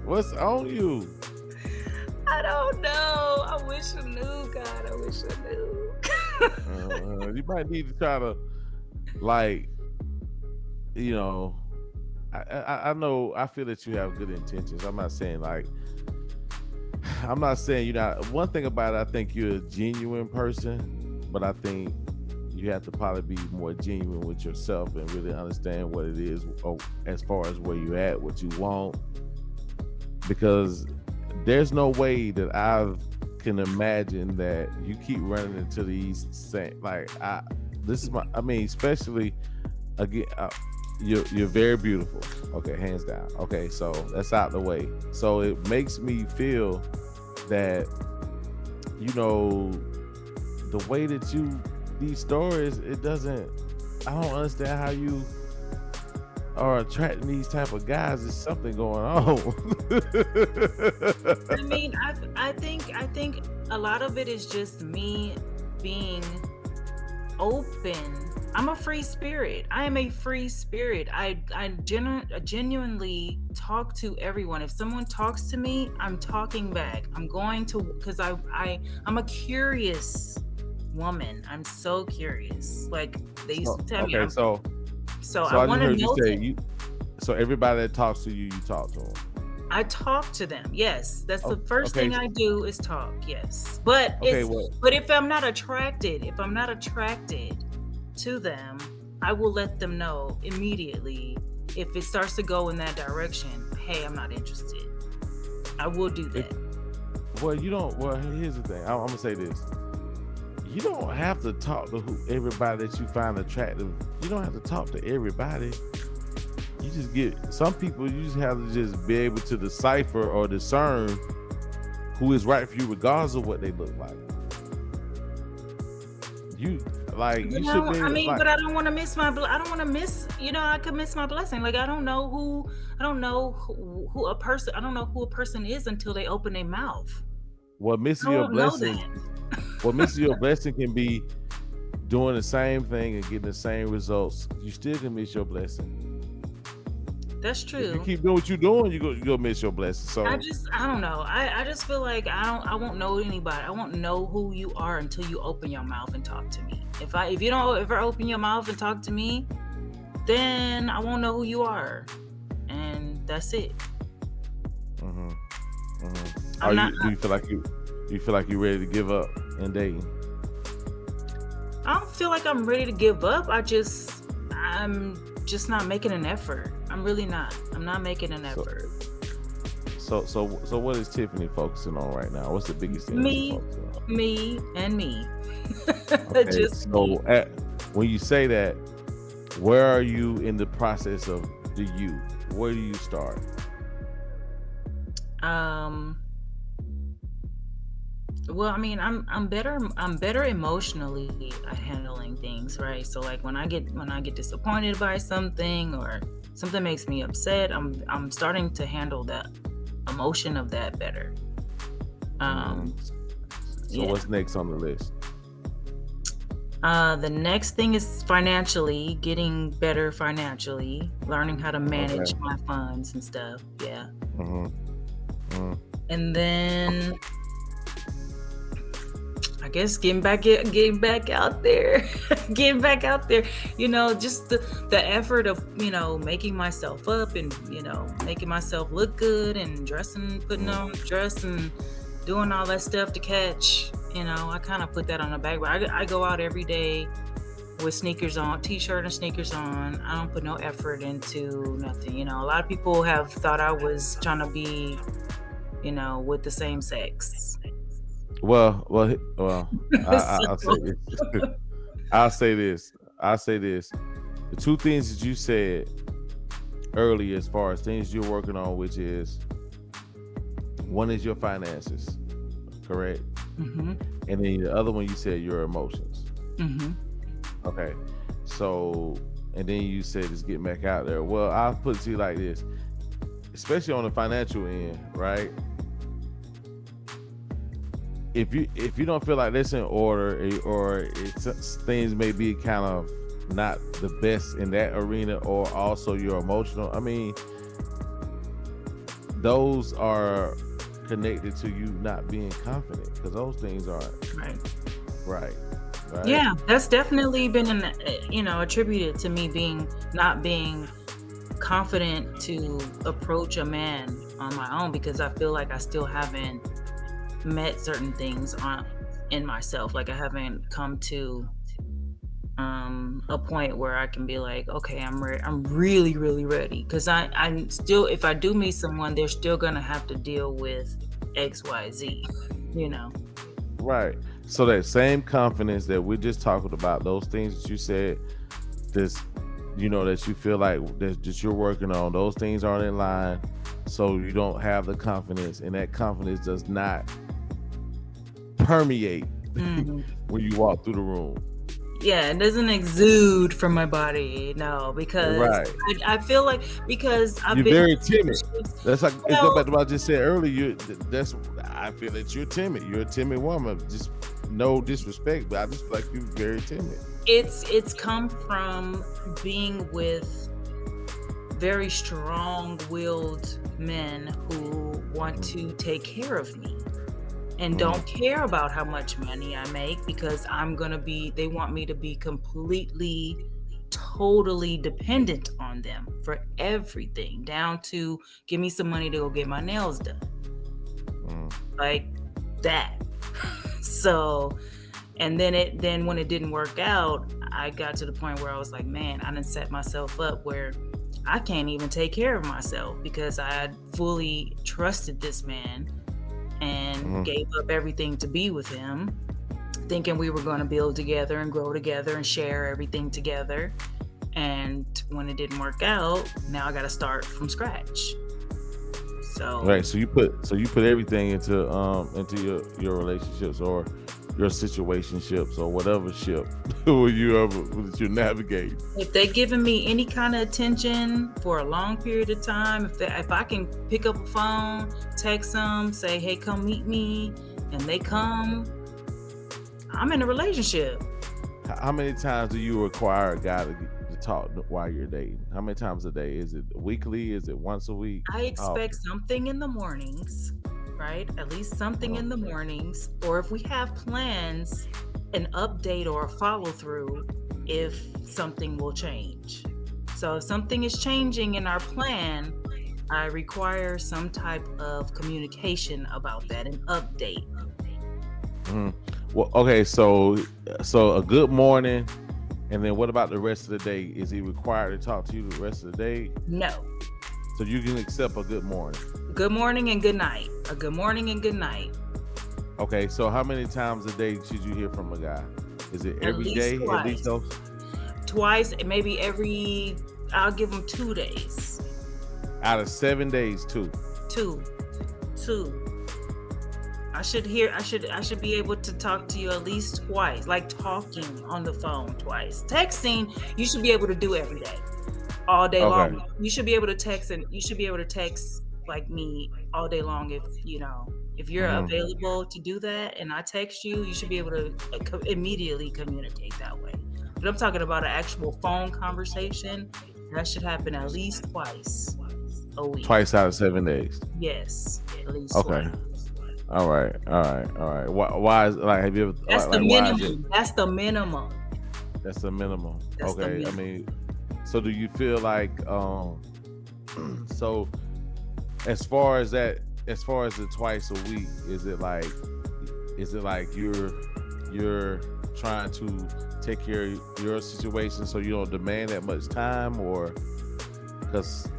S1: What's on you?
S2: I don't know. I wish I knew, God. I wish I knew.
S1: You might need to try to, like, I know, I feel that you have good intentions. I'm not saying you're not. One thing about it, I think you're a genuine person, but I think you have to probably be more genuine with yourself and really understand what it is, as far as where you at, what you want, because there's no way that I can imagine that you keep running into these same, like, this is my, I mean, especially again, you're very beautiful. Okay, hands down. Okay, so that's out the way. So it makes me feel that, you know, the way that you, these stories, it doesn't, I don't understand how you are attracting these type of guys. There's something going on.
S2: I mean, I think a lot of it is just me being open. I'm a free spirit. I am a free spirit. I genuinely talk to everyone. If someone talks to me, I'm talking back. I'm going to, because I'm a curious woman. I'm so curious. Like they used to
S1: So
S2: tell me.
S1: okay,
S2: So
S1: so
S2: I
S1: I just
S2: want to
S1: heard you
S2: know
S1: say
S2: them.
S1: you. So everybody that talks to you, you talk to them.
S2: I talk to them. Yes, that's the first
S1: Okay,
S2: thing I do is talk. Yes, but
S1: okay, well,
S2: if I'm not attracted to them, I will let them know immediately. If it starts to go in that direction, hey, I'm not interested. I will do
S1: if
S2: that.
S1: well, you don't. Well, here's the thing. I'm gonna say this. You don't have to talk to everybody that you find attractive. You don't have to talk to everybody. You just get some people. You just have to just be able to decipher or discern who is right for you, regardless of what they look like. You
S2: But
S1: you should be like,
S2: I don't want to miss I don't want to miss. I could miss my blessing. Like I don't know who a person. I don't know who a person is until they open their mouth.
S1: what
S2: I
S1: missing your
S2: don't know
S1: blessing.
S2: that.
S1: What missing your blessing can be doing the same thing and getting the same results. You still can miss your blessing.
S2: That's
S1: If you
S2: true.
S1: keep doing what you're doing, you'll miss your blessing. So
S2: I don't know. I just feel like I won't know anybody. I won't know who you are until you open your mouth and talk to me. If you don't ever open your mouth and talk to me, then I won't know who you are. And that's it.
S1: hmm
S2: I'm not
S1: do you feel like you're ready to give up in dating?
S2: I don't feel like I'm ready to give up. I'm just not making an effort. I'm really not. I'm not making an
S1: So
S2: effort.
S1: so what is Tiffany focusing on right now? What's the biggest thing that you're
S2: Me,
S1: focusing on?
S2: me, and me.
S1: Okay,
S2: Just me.
S1: so when you say that, where are you in the process of the you? Where do you start?
S2: Um Well, I mean, I'm better emotionally at handling things, right? So like when I get disappointed by something or something makes me upset, I'm starting to handle that emotion of that better.
S1: hmm
S2: Um
S1: So
S2: yeah.
S1: what's next on the list?
S2: The next thing is financially, getting better financially, learning how to manage
S1: Okay.
S2: my funds and stuff. Yeah.
S1: hmm hmm
S2: And then I guess getting back out there, getting back out there. Just the effort of making myself up and making myself look good and dressing, putting
S1: hmm
S2: on a dress and doing all that stuff to catch. I kind of put that on the back, but I go out every day with sneakers on, t-shirt and sneakers on. I don't put no effort into nothing. A lot of people have thought I was trying to be, with the same sex.
S1: Well. I'll say
S2: So,
S1: this. I'll say this. I'll say this. The two things that you said earlier, as far as things you're working on, which is one is your finances, correct?
S2: hmm
S1: And then the other one you said your emotions.
S2: hmm
S1: Okay. So, and then you said it's getting back out there. Well, I'll put it to you like this, especially on the financial end, right? If you don't feel like that's in order, or things may be kind of not the best in that arena, or also you're emotional, I mean, those are connected to you not being confident, because those things aren't
S2: right.
S1: right. Right.
S2: Yeah, that's definitely been attributed to me not being confident to approach a man on my own because I feel like I still haven't met certain things in myself. Like I haven't come to a point where I can be like, okay, I'm ready. I'm really, really ready. Because I'm still, if I do meet someone, they're still gonna have to deal with X, Y, Z. You know.
S1: Right. So that same confidence that we're just talking about, those things that you said, this, that you feel like that you're working on, those things aren't in line. So you don't have the confidence, and that confidence does not permeate
S2: Mhm.
S1: when you walk through the room.
S2: Yeah, it doesn't exude from my body, no, because
S1: Right.
S2: I feel like because I've
S1: You're
S2: been in
S1: very timid.
S2: relationships.
S1: That's like it go
S2: Well,
S1: back to what I just said earlier. That's I feel that you're timid. You're a timid woman. Just no disrespect, but I just feel like you're very timid.
S2: it's come from being with very strong-willed men who want
S1: Mm,
S2: to take care of me and
S1: mm,
S2: don't care about how much money I make because they want me to be completely, totally dependent on them for everything, down to give me some money to go get my nails done.
S1: mm.
S2: Like that. So, and then when it didn't work out, I got to the point where I was like, man, I done set myself up where I can't even take care of myself because I had fully trusted this man and
S1: Mhm.
S2: gave up everything to be with him, thinking we were going to build together and grow together and share everything together. And when it didn't work out, now I got to start from scratch.
S1: Right.
S2: So,
S1: So you put everything into your relationships or your situationships or whatever ship when that you navigate.
S2: if they're giving me any kind of attention for a long period of time, if I can pick up a phone, text them, say, "Hey, come meet me," and they come, I'm in a relationship.
S1: How many times do you require a guy to talk while you're dating? How many times a day? Is it weekly? Is it once a week?
S2: I
S1: How
S2: expect
S1: often?
S2: something in the mornings, right? At least something
S1: Uh,
S2: in the mornings, or if we have plans, an update or a follow through if something will change. So if something is changing in our plan, I require some type of communication about that, an update.
S1: mhm. Well, okay, so a good morning, and then what about the rest of the day? Is he required to talk to you the rest of the day?
S2: No.
S1: So you can accept a good morning.
S2: Good morning and good night. A good morning and good night.
S1: Okay, so how many times a day should you hear from a guy? Is it
S2: At
S1: every
S2: least
S1: day? At least
S2: twice.
S1: those
S2: Twice, maybe I'll give them 2 days.
S1: out of 7 days too.
S2: Two. Two. I should be able to talk to you at least twice, like talking on the phone twice. Texting, you should be able to do every day, all day
S1: Okay.
S2: long. You should be able to text and you should be able to text like me all day long if you're
S1: Hmm.
S2: available to do that and I text you, you should be able to immediately communicate that way. But I'm talking about an actual phone conversation. That should happen at least twice a week.
S1: Twice out of 7 days.
S2: Yes, at least
S1: Okay.
S2: twice.
S1: All right. All right. All right. Why is like have you ever
S2: That's the
S1: why is it
S2: minimum. That's the minimum.
S1: that's the minimum?
S2: That's the
S1: Okay. I
S2: minimum.
S1: mean, so do you feel like so as far as that as far as the twice a week, is it like you're trying to take care of your situation so you don't demand that much time, or because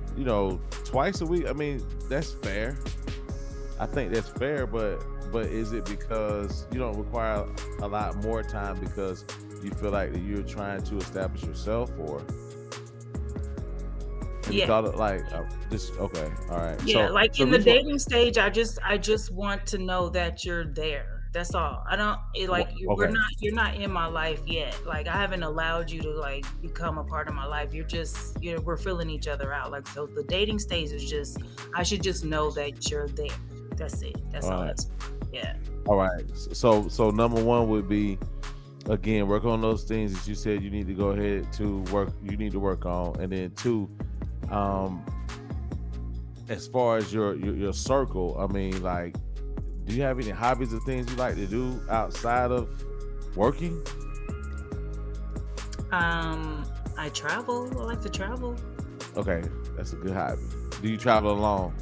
S1: twice a week, I mean, that's fair. I think that's fair, but is it because you don't require a lot more time because you feel like that you're trying to establish yourself, or have you
S2: Yeah.
S1: thought of like just okay, all right.
S2: Yeah, like
S1: So
S2: in the
S1: reason
S2: dating stage, I just want to know that you're there. That's all. I don't like
S1: okay,
S2: you're not in my life yet. Like I haven't allowed you to like become a part of my life. We're filling each other out. Like so the dating stage is just I should just know that you're there. That's it. That's
S1: all
S2: all
S1: right,
S2: that's yeah.
S1: all right. So number one would be, again, work on those things that you said you need to go ahead to work. You need to work on, and then two, um, as far as your circle, I mean, like, do you have any hobbies or things you like to do outside of working?
S2: I travel. I like to travel.
S1: Okay, that's a good hobby. Do you travel alone?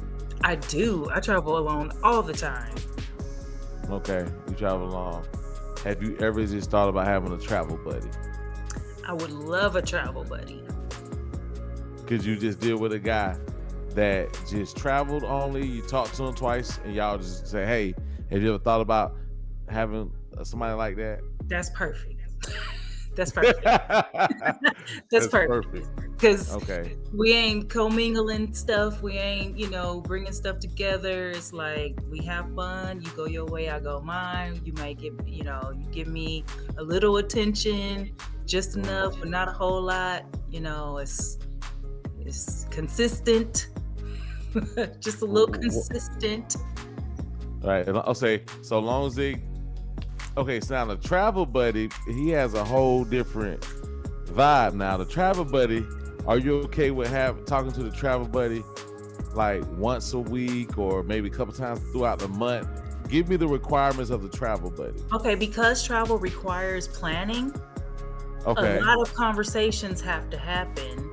S2: I do. I travel alone all the time.
S1: Okay, you travel alone. Have you ever just thought about having a travel buddy?
S2: I would love a travel buddy.
S1: Could you just deal with a guy that just traveled only? You talk to him twice, and y'all just say, "Hey, have you ever thought about having somebody like that?"
S2: That's perfect. That's perfect. That's
S1: That's
S2: perfect.
S1: perfect.
S2: Because
S1: Okay.
S2: we ain't commingling stuff. We ain't, bringing stuff together. It's like we have fun. You go your way, I go mine. You might get, you give me a little attention, just enough, but not a whole lot. It's consistent, just a little consistent.
S1: Right. I'll say so long as they. Okay, so now the travel buddy, he has a whole different vibe. Now the travel buddy, are you okay with talking to the travel buddy like once a week or maybe a couple times throughout the month? Give me the requirements of the travel buddy.
S2: Okay, because travel requires planning,
S1: Okay.
S2: a lot of conversations have to happen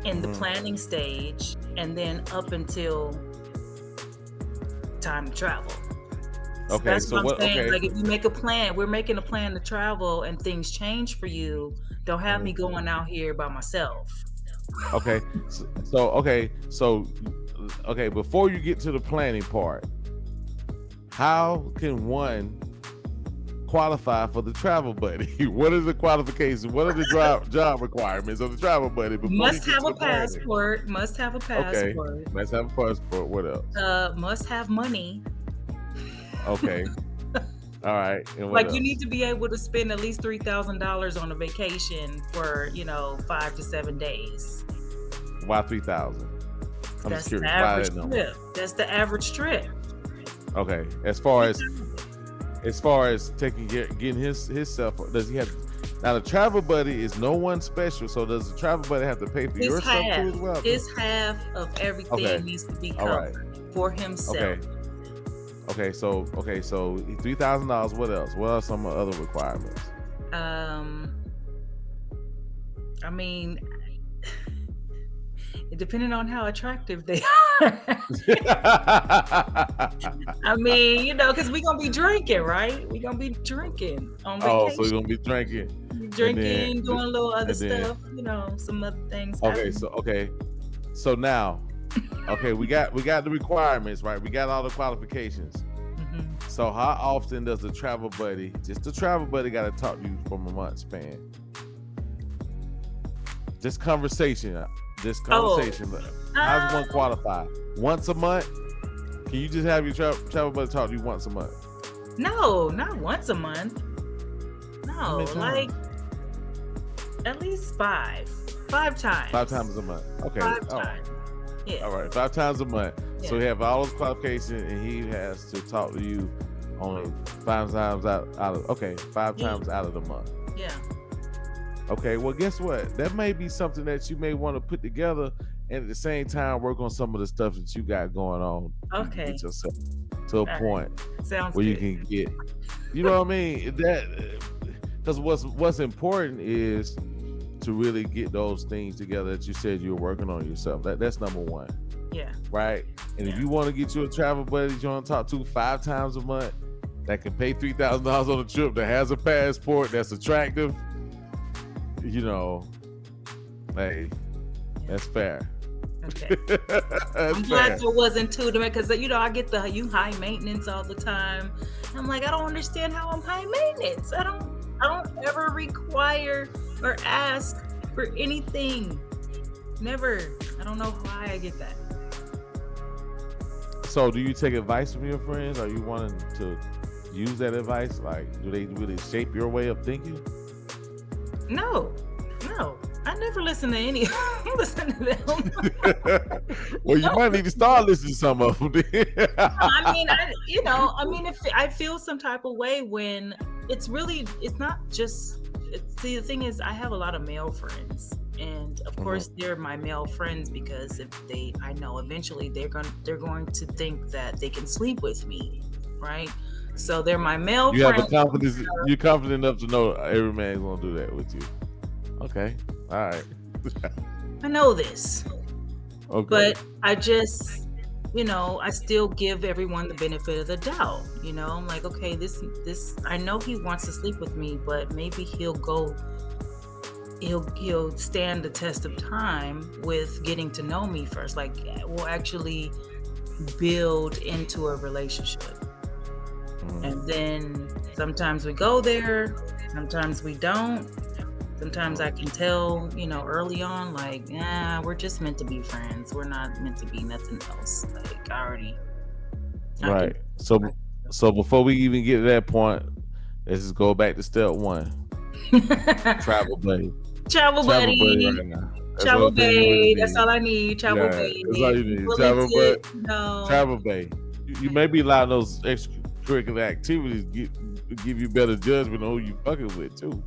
S2: in the planning stage and then up until time to travel.
S1: Okay,
S2: That's
S1: so
S2: what I'm
S1: what?
S2: saying.
S1: Okay,
S2: Like if you make a plan, we're making a plan to travel and things change for you. Don't have me going out here by myself.
S1: okay, okay. Before you get to the planning part, how can one qualify for the travel buddy? What is the qualification? What are the job requirements of the travel buddy?
S2: Must have a passport. Must have a
S1: Okay,
S2: passport.
S1: let's have a passport. What else?
S2: Must have money.
S1: Okay, all right. And what
S2: Like
S1: else?
S2: you need to be able to spend at least $3,000 on a vacation for 5 to 7 days.
S1: Why 3,000? I'm
S2: That's
S1: just
S2: the
S1: curious. Why
S2: average
S1: that number?
S2: trip. That's the average trip.
S1: Okay, as far as getting his stuff, does he have? Now the travel buddy is no one special, so does the travel buddy have to pay for your stuff too as well?
S2: His half of everything needs to be covered for himself.
S1: Okay, so $3,000. What else? What are some other requirements?
S2: I mean, depending on how attractive they are. I mean, because we're gonna be drinking, right? We're gonna be drinking on vacation.
S1: Oh, so you're gonna be drinking,
S2: doing a little other stuff, some other things.
S1: So now, we got the requirements, right? We got all the qualifications. So how often does the travel buddy got to talk to you from a month span? Just conversation. How does one qualify? Once a month? Can you just have your travel buddy talk to you once a month?
S2: No, not once a month. No, like at least 5 times.
S1: 5 times a month. Okay.
S2: 5 times. Yeah.
S1: All right, 5 times a month.
S2: Yeah.
S1: So he have all those qualifications, and he has to talk to you only 5 times out of 5 times out of the month.
S2: Yeah.
S1: Okay, well, guess what? That may be something that you may want to put together, and at the same time work on some of the stuff that you got going on.
S2: Okay.
S1: Get yourself to a point
S2: Sounds
S1: where
S2: good.
S1: you can get, you know what I mean? That because what's important is to really get those things together that you said you were working on yourself. That's number one.
S2: Yeah.
S1: Right. And if you want to get you a travel buddy you want to talk to 5 times a month, that can pay $3,000 on a trip, that has a passport, that's attractive, hey, that's fair.
S2: Okay. I'm glad there wasn't too because I get you high maintenance all the time. I'm like, I don't understand how I'm high maintenance. I don't ever require or ask for anything. Never. I don't know why I get that.
S1: So do you take advice from your friends? Are you wanting to use that advice? Like, do they really shape your way of thinking?
S2: No. I never listen to any. Listen to them.
S1: Well, you might need to start listening to some of them.
S2: If I feel some type of way when it's not just. See, the thing is, I have a lot of male friends, and of course, they're my male friends because I know eventually they're going to think that they can sleep with me, right? So they're my male friends.
S1: You have a confidence. You're confident enough to know every man's gonna do that with you. Okay, all right.
S2: I know this,
S1: okay,
S2: but I just, I still give everyone the benefit of the doubt. I'm like, okay, this, I know he wants to sleep with me, but maybe he'll go he'll stand the test of time with getting to know me first. Like, we'll actually build into a relationship. And then sometimes we go there, sometimes we don't. Sometimes I can tell, early on, like, we're just meant to be friends. We're not meant to be nothing else. Like, I
S1: Right.
S2: can.
S1: So before we even get to that point, let's just go back to step one. Travel buddy.
S2: Travel
S1: buddy
S2: buddy.
S1: right now. That's
S2: Travel
S1: the thing you really
S2: babe.
S1: need.
S2: That's all I need. Travel babe.
S1: That's all you need.
S2: Willing to,
S1: Travel babe. You may be allowing those extracurricular activities give you better judgment on who you fucking with too.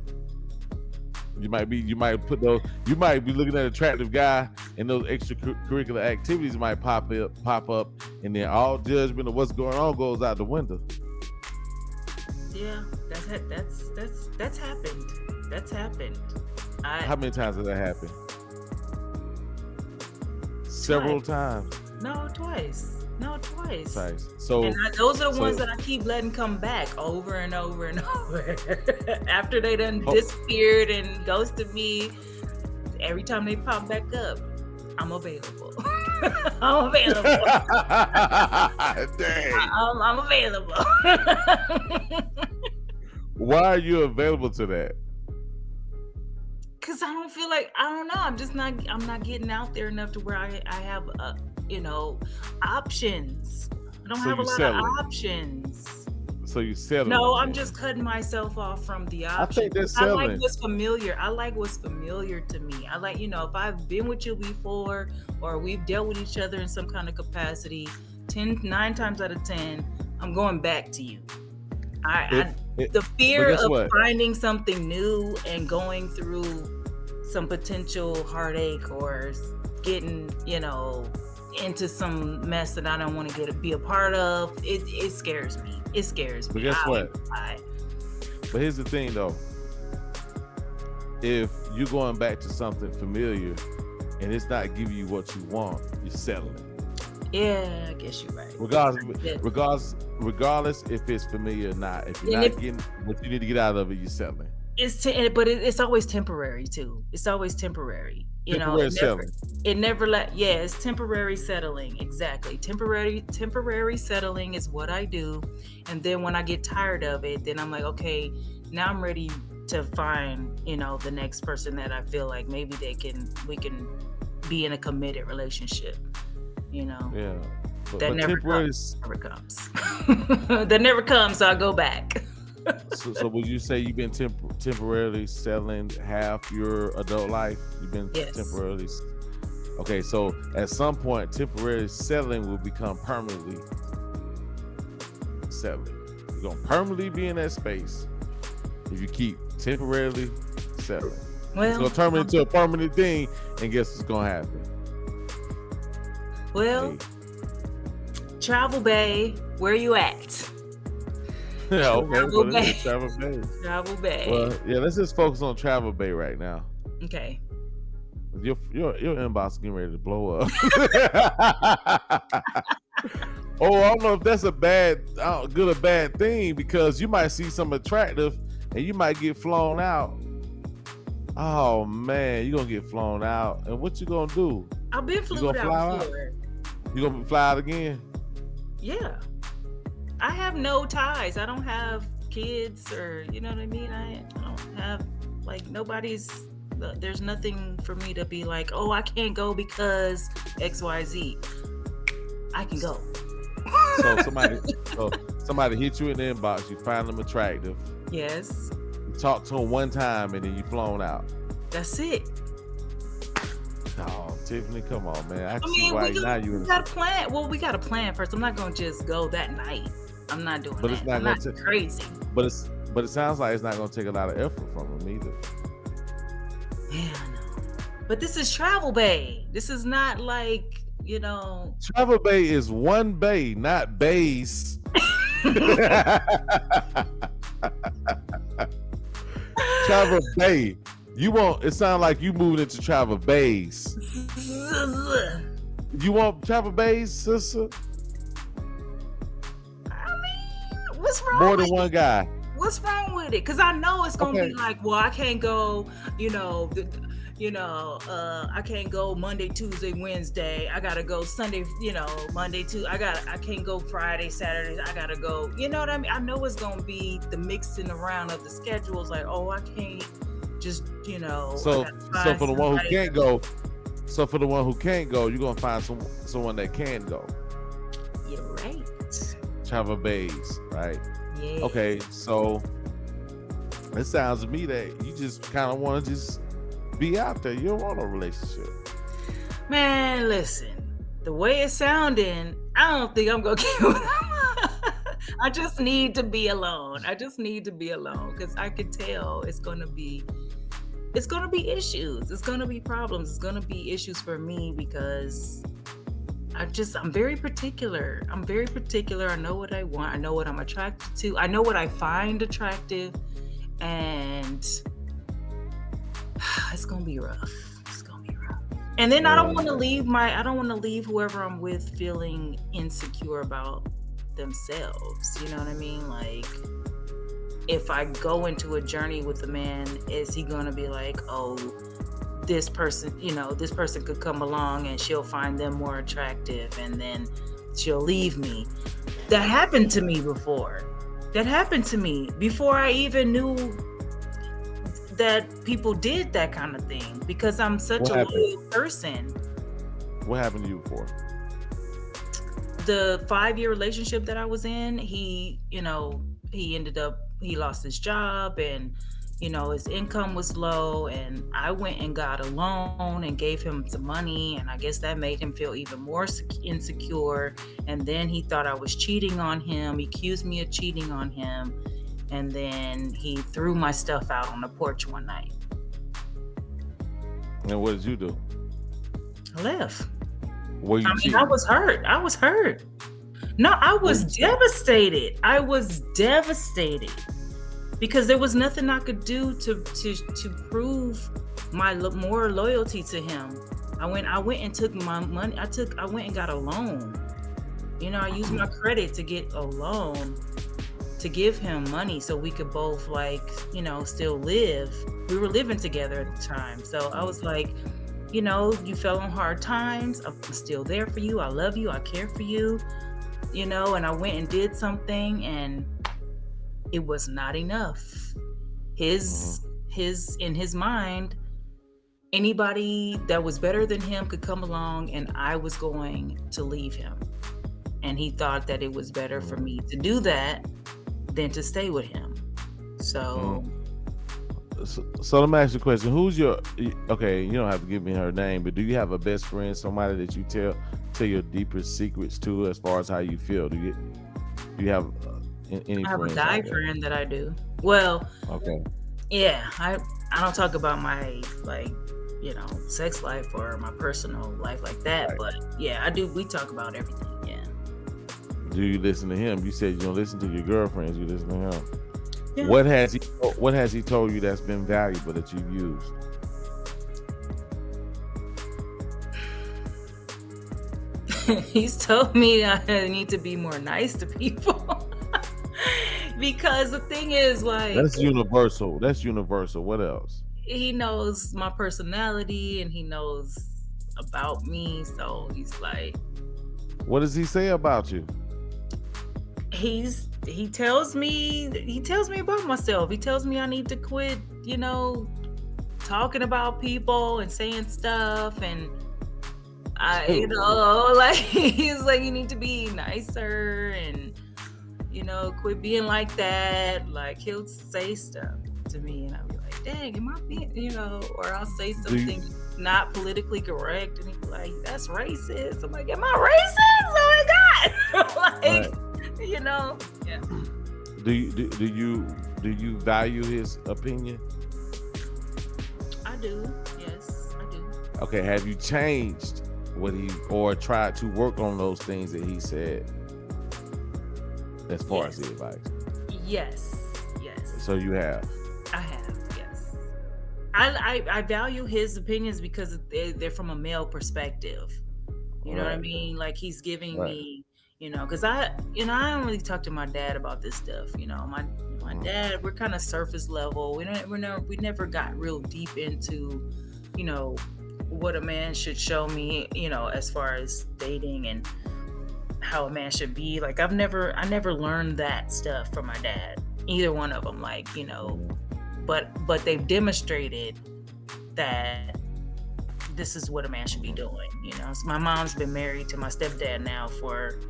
S1: You might be looking at an attractive guy, and those extracurricular activities might pop up, and then all judgment of what's going on goes out the window.
S2: Yeah, that's happened. That's happened.
S1: How many times did that happen? Several times.
S2: No, twice.
S1: So
S2: those are the ones that I keep letting come back over and over and over. After they done disappeared and ghosted me, every time they pop back up, I'm available. I'm available.
S1: Dang.
S2: I'm available.
S1: Why are you available to that?
S2: Because I don't feel like, I don't know. I'm not getting out there enough to where I have, options. I don't have a lot of options.
S1: So you settling?
S2: No, I'm just cutting myself off from the options.
S1: I think that's settling.
S2: I like what's familiar. I like what's familiar to me. I like, if I've been with you before or we've dealt with each other in some kind of capacity, 9 times out of 10, I'm going back to you. The fear of finding something new and going through some potential heartache or getting, into some mess that I don't want to be a part of, it scares me. It scares me.
S1: But guess what? But here's the thing, though. If you're going back to something familiar and it's not giving you what you want, you're settling.
S2: Yeah, I guess you're right.
S1: Regardless if it's familiar or not, if you're not getting what you need to get out of it, you're settling.
S2: But it's always temporary too. It's always temporary.
S1: Settling.
S2: It's temporary settling. Exactly. Temporary settling is what I do. And then when I get tired of it, then I'm like, okay, now I'm ready to find, the next person that I feel like maybe we can be in a committed relationship.
S1: Yeah.
S2: That never comes. That never comes, so I go back.
S1: So would you say you've been temporarily settling half your adult life? You've been temporarily. Okay, so at some point, temporary settling will become permanently settling. You're gonna permanently be in that space if you keep temporarily settling.
S2: Well,
S1: it's gonna turn into a permanent thing, and guess what's gonna happen?
S2: Well, Travel Bay, where you at?
S1: Yeah, okay.
S2: Travel Bay.
S1: Travel Bay.
S2: Travel Bay.
S1: Well, yeah, let's just focus on Travel Bay right now.
S2: Okay.
S1: Your inbox is getting ready to blow up. Oh, I don't know if that's a good or bad thing, because you might see something attractive and you might get flown out. Oh man, you're gonna get flown out. And what you gonna do?
S2: I've been flown out before.
S1: You gonna fly out again?
S2: Yeah. I have no ties. I don't have kids, or you know what I mean? I don't have there's nothing for me to be like, oh, I can't go because XYZ. I can go.
S1: So somebody hit you in the inbox, you find them attractive.
S2: Yes.
S1: You talk to them one time and then you flown out.
S2: That's it.
S1: Oh, Tiffany, come on, man. We got
S2: to plan. Well, we got to plan first. I'm not going to just go that night. I'm not doing that.
S1: It's not
S2: crazy.
S1: But it sounds like it's not going to take a lot of effort from them either.
S2: Yeah, I know. But this is Travel Bay. This is not like,
S1: Travel Bay is one bay, not bays. Travel Bay. It sounds like you moving into Travel Bays. You want Travel Bays, sister?
S2: I mean, what's wrong?
S1: More than one guy.
S2: What's wrong with it? Because I know it's gonna be
S1: Okay.
S2: like, well, I can't go, you know, I can't go Monday, Tuesday, Wednesday. I gotta go Sunday, Monday, Tuesday. I can't go Friday, Saturday. I gotta go. You know what I mean? I know it's gonna be the mixing around of the schedules. Like, oh, I can't just, I
S1: So
S2: gotta
S1: so
S2: find
S1: for the one who
S2: somebody.
S1: can't go, so for the one who can't go, you're gonna find someone that can go.
S2: You're right.
S1: Travel base, right?
S2: Yeah.
S1: Okay, so it sounds to me that you just kind of want to just be out there. You don't want a relationship.
S2: Man, listen, the way it's sounding, I don't think I'm gonna get one. I just need to be alone. I just need to be alone because I could tell it's gonna be issues. It's gonna be problems. It's gonna be issues for me because I'm very particular. I'm very particular. I know what I want. I know what I'm attracted to. I know what I find attractive, and it's gonna be rough. It's gonna be rough. And then
S1: Yeah.
S2: I don't want to leave whoever I'm with feeling insecure about themselves. You know what I mean? Like if I go into a journey with a man, is he gonna be like, oh, this person could come along and she'll find them more attractive and then she'll leave me. That happened to me before. That happened to me before I even knew that people did that kind of thing because I'm such
S1: What
S2: a
S1: happened?
S2: loyal person.
S1: What happened to you before?
S2: The 5-year relationship that I was in, he lost his job and his income was low and I went and got a loan and gave him some money and I guess that made him feel even more insecure and then he thought I was cheating on him. He accused me of cheating on him and then he threw my stuff out on the porch one night.
S1: And what did you do?
S2: I left.
S1: Were
S2: I
S1: you
S2: mean, I
S1: cheating?
S2: was hurt. I was hurt. No, I
S1: Were
S2: was
S1: you cheating?
S2: devastated. I was devastated because there was nothing I could do to prove my more loyalty to him. I went and took my money. I went and got a loan. I used my credit to get a loan to give him money so we could both still live. We were living together at the time. So I was like, you fell on hard times. I'm still there for you. I love you. I care for you. And I went and did something and it was not enough.
S1: Mhm.
S2: His in his mind, anybody that was better than him could come along and I was going to leave him. And he thought that it was better for
S1: Mhm.
S2: me to do that than to stay with him. So,
S1: Mhm. So let me ask you a question. Okay, you don't have to give me her name, but do you have a best friend, somebody that you tell your deepest secrets to as far as how you feel? Do you have any
S2: I have a
S1: friends
S2: guy
S1: like that?
S2: friend that I do. Well,
S1: Okay.
S2: yeah, I don't talk about my sex life or my personal life like that,
S1: Right.
S2: but yeah, I do. We talk about everything. Yeah,
S1: Do you listen to him? You said you don't listen to your girlfriends, you listen to him.
S2: yeah.
S1: What has he told you that's been valuable that you've used?
S2: He's told me I need to be more nice to people because the thing is, like,
S1: That's universal. That's universal. What else?
S2: he knows my personality and he knows about me, so he's like,
S1: What does he say about you?
S2: he tells me about myself. He tells me I need to quit, talking about people and saying stuff and like he's like, you need to be nicer and quit being like that. Like he'll say stuff to me and I'll be like, dang, am I being, or I'll say
S1: Do you
S2: something not politically correct and he'll be like, that's racist. I'm like, am I racist? Oh my God.
S1: right?
S2: Yeah.
S1: Do you value his opinion?
S2: I do. Yes, I do.
S1: Okay, have you changed what he or tried to work on those things that he said as far as
S2: Yes.
S1: the advice?
S2: Yes.
S1: So
S2: Yes.
S1: you have.
S2: I have. Yes. I value his opinions because they're from a male perspective. You know what I
S1: Right.
S2: mean? Like he's giving
S1: Right.
S2: me, because I don't really talk to my dad about this stuff. My dad, we're kind of surface level. We never got real deep into, you know, what a man should show me, as far as dating and how a man should be. Like I never learned that stuff from my dad. Either one of them, but they've demonstrated that this is what a man should be doing. So my mom's been married to my stepdad now for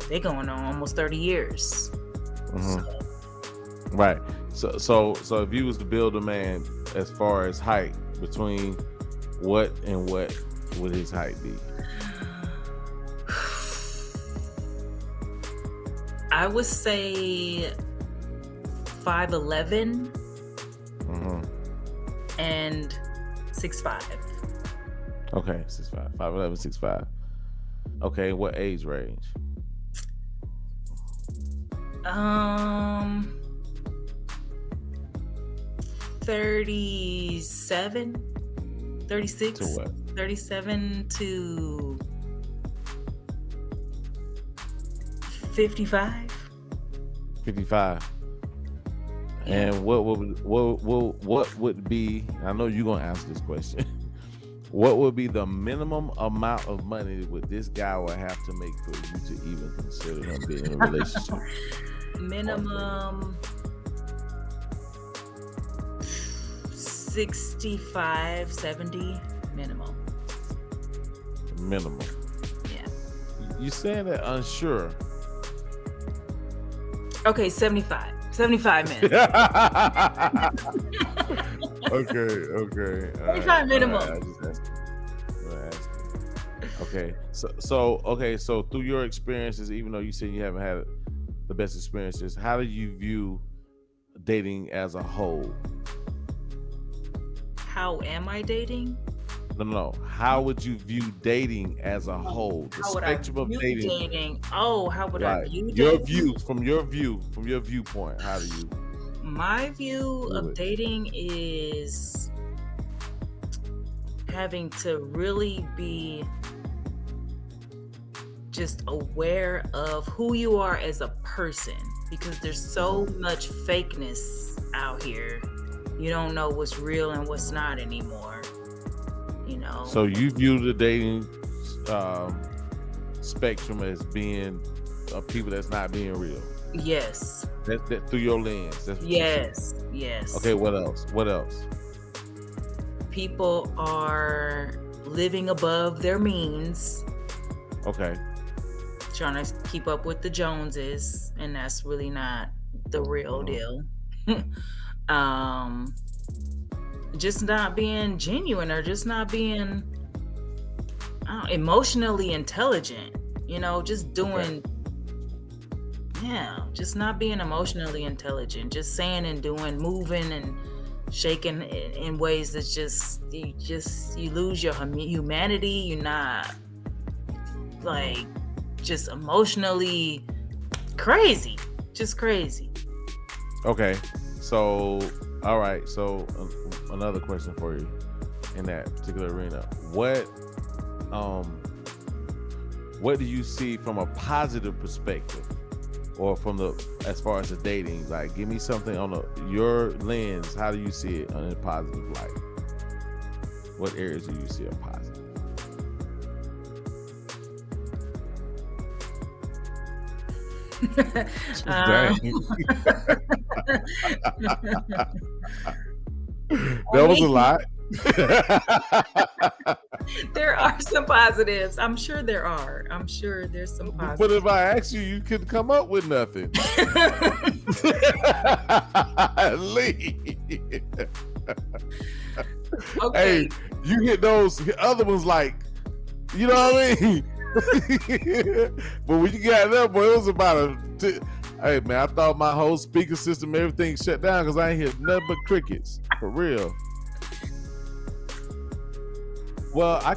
S2: they going on almost 30 years.
S1: Mhm.
S2: So,
S1: Right. So if you was to build a man as far as height, between what and what would his height be?
S2: I would say 5'11"
S1: Mm-hmm.
S2: and 6'5".
S1: Okay, 6'5", 5'11", 6'5". Okay, what age range?
S2: 37, 36,
S1: To what?
S2: 37 to 55.
S1: 55. And what would be? I know you're gonna answer this question. What would be the minimum amount of money would this guy would have to make for you to even consider him being in a relationship?
S2: Minimum 65, 70 minimum.
S1: Minimum.
S2: Yeah.
S1: You saying that unsure?
S2: Okay, 75 minutes.
S1: Okay.
S2: 75 minimum.
S1: Right, I just asking. Okay. So through your experiences, even though you said you haven't had the best experiences, how do you view dating as a whole?
S2: How am I dating?
S1: No. How would you view dating as a whole? The
S2: How would
S1: spectrum
S2: I
S1: of
S2: view
S1: dating.
S2: Oh, how would I
S1: Right.
S2: view
S1: Your
S2: dating?
S1: view, from your viewpoint, how do you
S2: My view
S1: do
S2: of
S1: it?
S2: dating is having to really be just aware of who you are as a person, because there's so much fakeness out here. You don't know what's real and what's not anymore.
S1: So you view the dating spectrum as being people that's not being real.
S2: Yes.
S1: That's that through your lens. That's what you see.
S2: Yes.
S1: Okay, what else?
S2: People are living above their means,
S1: Okay.
S2: trying to keep up with the Joneses, and that's really not the real deal. Just not being genuine, or just not being emotionally intelligent. Just doing, just not being emotionally intelligent. Just saying and doing, moving and shaking in ways that you lose your humanity. You're not just emotionally crazy, just crazy.
S1: Okay. So, all right. So, another question for you in that particular arena. What do you see from a positive perspective, or as far as the dating? Like, give me something on your lens. How do you see it in a positive light? What areas do you see are positive? That was a lot.
S2: There are some positives. I'm sure there are. I'm sure there's some positives.
S1: But if I ask you, you could come up with nothing. Lee.
S2: Okay.
S1: Hey, you hit those other ones like, you know what I mean? But when you got that, boy, it was about hey man, I thought my whole speaker system, everything shut down because I ain't hear nothing but crickets. For real. Well, I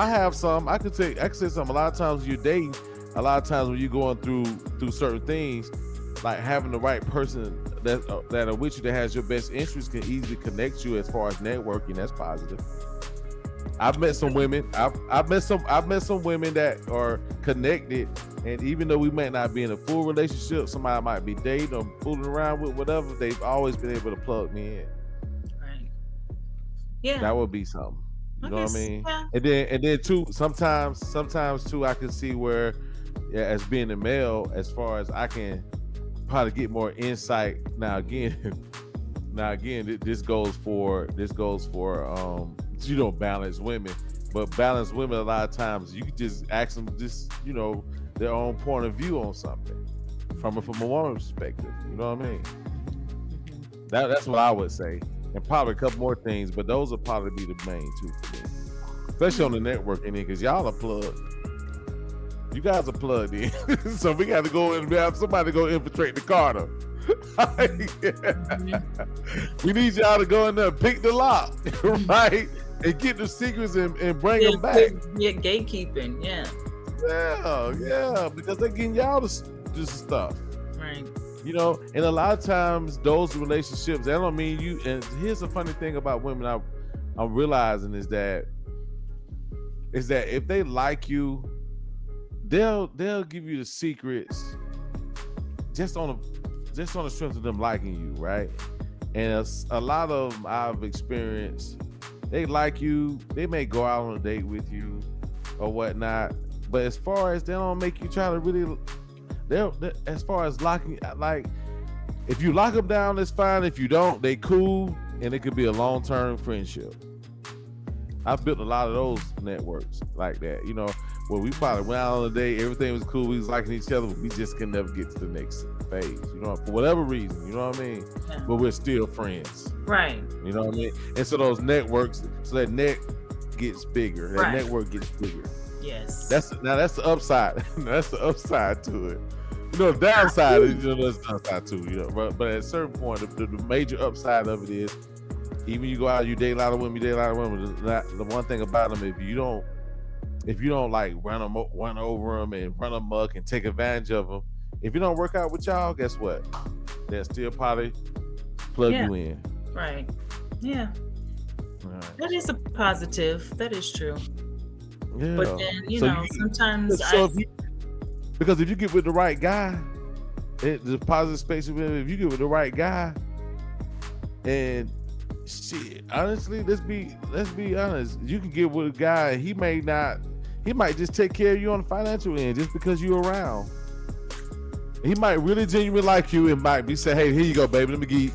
S1: have some. I can say some. A lot of times when you're dating, a lot of times when you're going through certain things, like having the right person that are with you, that has your best interest, can easily connect you as far as networking. That's positive. I've met some women. I've met some women that are connected And even though we might not be in a full relationship, somebody might be dating or fooling around with whatever, they've always been able to plug me in.
S2: Right. Yeah.
S1: That would be something. You
S2: I
S1: know what I
S2: guess.
S1: mean?
S2: Yeah.
S1: And then too, sometimes too, I can see where, yeah, as being a male, as far as I can probably get more insight. Now again, this goes for balanced women. But balanced women, a lot of times you can just ask them just, their own point of view on something from a woman's perspective. You know what I mean? That's what I would say. And probably a couple more things, but those will probably be the main two for me. Especially on the networking end, because y'all are plugged. You guys are plugged in. So we got to go in and have somebody go infiltrate the Carter. We need y'all to go in there and pick the lock, right? And get the secrets and bring them back.
S2: Yeah, gatekeeping, yeah.
S1: Yeah, because they're getting y'all this stuff.
S2: Right.
S1: And a lot of times those relationships, that don't mean you. And here's the funny thing about women I'm realizing is that if they like you, they'll give you the secrets just on the strength of them liking you, right? And a lot of them I've experienced, they like you, they may go out on a date with you or whatnot, but as far as they don't make you try to really, they're as far as locking, like if you lock them down, that's fine. If you don't, they cool, and it could be a long-term friendship. I've built a lot of those networks like that, where we probably went out on a date, everything was cool, we was liking each other, but we just can never get to the next phase, for whatever reason, you know what I mean? Yeah. But we're still friends.
S2: Right.
S1: You know what I mean? And so those networks, so that net gets bigger, that network gets bigger.
S2: Yes.
S1: That's the upside. That's the upside to it. The downside is, there's downside too, but at a certain point, the major upside of it is, even you go out, you date a lot of women, the one thing about them, if you don't like run over them and run amok and take advantage of them, if you don't work out with y'all, guess what? They'll still probably plug you in.
S2: Right. Yeah. Right. That is a positive. That is true.
S1: Yeah.
S2: But then, sometimes
S1: because if you get with the right guy, the positive space of it, if you get with the right guy, and shit, honestly, let's be honest, you can get with a guy, he might just take care of you on the financial end just because you're around. He might really genuinely like you and might be saying, hey, here you go, baby, let me give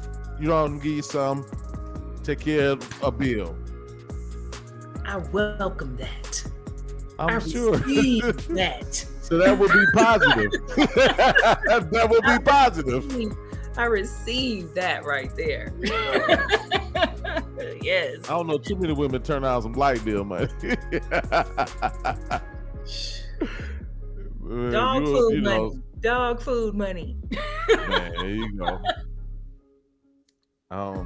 S1: you some, take care of a bill.
S2: I welcome that.
S1: I'm sure.
S2: That.
S1: So that would be positive. That would be positive.
S2: I received that right there. Yes.
S1: I don't know too many women turn out some light bill money.
S2: Dog food money. Dog food money.
S1: Man, there you go. Out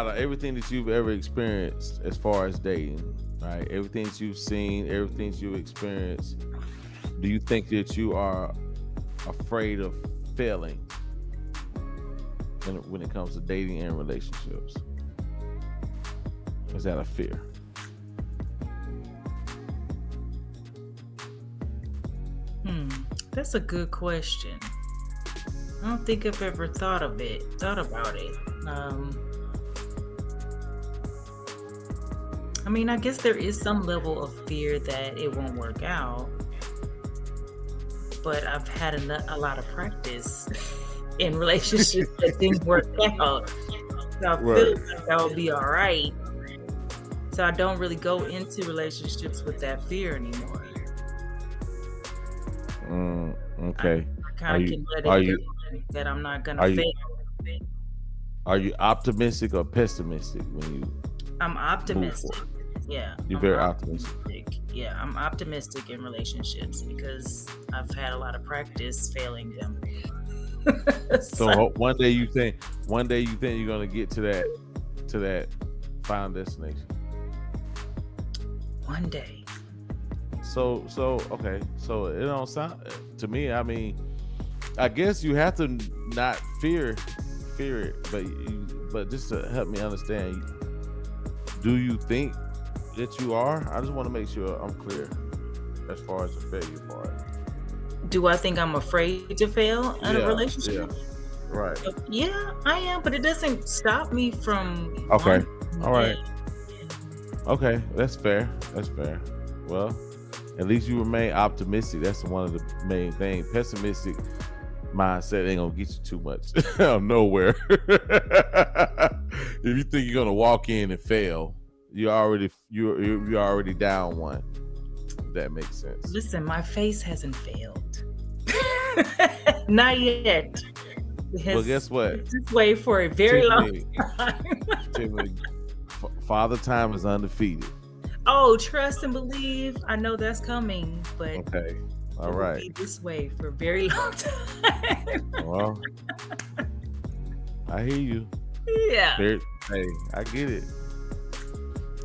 S1: of everything that you've ever experienced as far as dating, right? Everything that you've seen, everything you've experienced, do you think that you are afraid of failing when it comes to dating and relationships? Is that a fear?
S2: That's a good question. I don't think I've ever thought about it. I guess there is some level of fear that it won't work out, but I've had a lot of practice in relationships that didn't work out. So I feel like I'll be all right. So I don't really go into relationships with that fear anymore.
S1: Okay.
S2: I kind of can let it go that I'm not going to fail.
S1: Are you optimistic or pessimistic when you?
S2: I'm optimistic. Yeah.
S1: You're very optimistic.
S2: Yeah, I'm optimistic in relationships because I've had a lot of practice failing them.
S1: So one day you think you're gonna get to that final destination.
S2: One day.
S1: So okay. So it don't sound to me. I guess you have to not fear it, but just to help me understand, do you think that you are? I just want to make sure I'm clear. as far as the failure part?
S2: Do I think I'm afraid to fail in a
S1: Yeah, yeah,
S2: relationship?
S1: right.
S2: Yeah, I am, but it doesn't stop me from
S1: Okay,
S2: wanting
S1: all
S2: it.
S1: right. Okay, that's fair. That's fair. Well, at least you remain optimistic. That's one of the main things. Pessimistic mindset ain't gonna get you too much out of nowhere. If you think you're gonna walk in and fail, you're already down one. If that makes sense.
S2: Listen, my face hasn't failed. Not yet. It
S1: Well,
S2: has
S1: guess what,
S2: it's this way for a very long
S1: Tiffany?
S2: time.
S1: Tiffany, Father Time is undefeated.
S2: Oh, trust and believe. I know that's coming, but
S1: Okay, all
S2: it will
S1: right.
S2: be this way for a very long time.
S1: Well, I hear you.
S2: Yeah.
S1: Hey, I get it.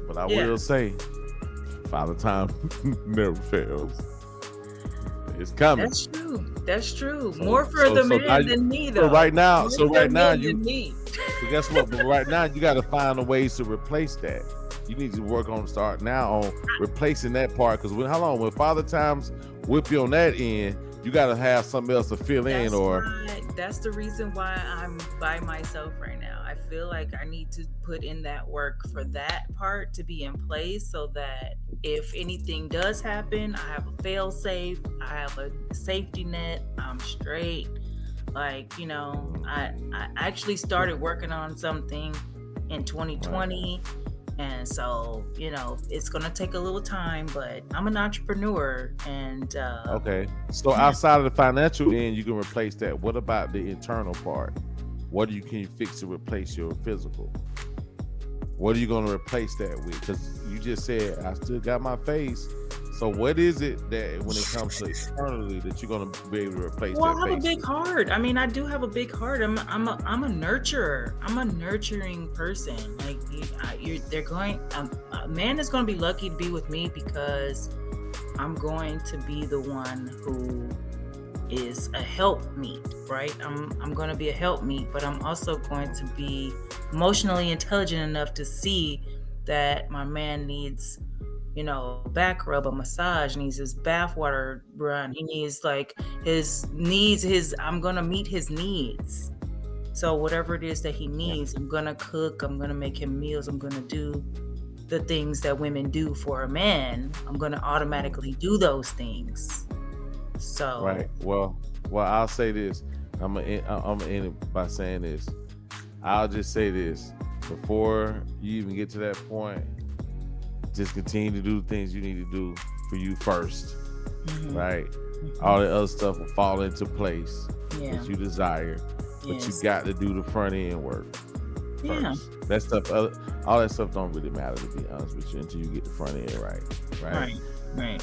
S1: But I
S2: Yeah.
S1: will say, Father Time never fails. It's coming.
S2: That's true. That's true.
S1: So-
S2: More for
S1: so-
S2: the
S1: so
S2: man
S1: now you-
S2: than me,
S1: So
S2: though.
S1: right now,
S2: More
S1: so
S2: for
S1: right now
S2: men
S1: you.
S2: than me.
S1: But guess what? But right now you got to find a ways to replace that. You need to work on start now on replacing that part because how long when Father Times whip you on that end, you got to have something else to fill in
S2: That's the reason why I'm by myself right now. I feel like I need to put in that work for that part to be in place so that if anything does happen, I have a fail safe, I have a safety net, I'm straight. Like, I actually started working on something in 2020. And so, it's going to take a little time, but I'm an entrepreneur and
S1: Okay. So outside of the financial end, you can replace that. What about the internal part? What can you fix to replace your physical? What are you going to replace that with? Because you just said I still got my face. So what is it that when it comes to externally that you're going to be able to replace
S2: well,
S1: that
S2: I have
S1: face
S2: a big
S1: with?
S2: heart. I mean, I do have a big heart. I'm a nurturer. I'm a nurturing person. Like a man is going to be lucky to be with me because I'm going to be the one who is a helpmeet, right? I'm going to be a helpmeet, but I'm also going to be emotionally intelligent enough to see that my man needs back rub, a massage, needs his bath water run. He needs I'm gonna meet his needs. So whatever it is that he needs, I'm gonna cook, I'm gonna make him meals, I'm gonna do the things that women do for a man. I'm gonna automatically do those things. So
S1: Right. Well, I'll say this. I'm gonna end it by saying this. I'll just say this before you even get to that point. Just continue to do the things you need to do for you first, right? All the other stuff will fall into place that you desire, but you got to do the front end work first.
S2: Yeah.
S1: That stuff, all that stuff don't really matter, to be honest with you, until you get the front end right.
S2: Right.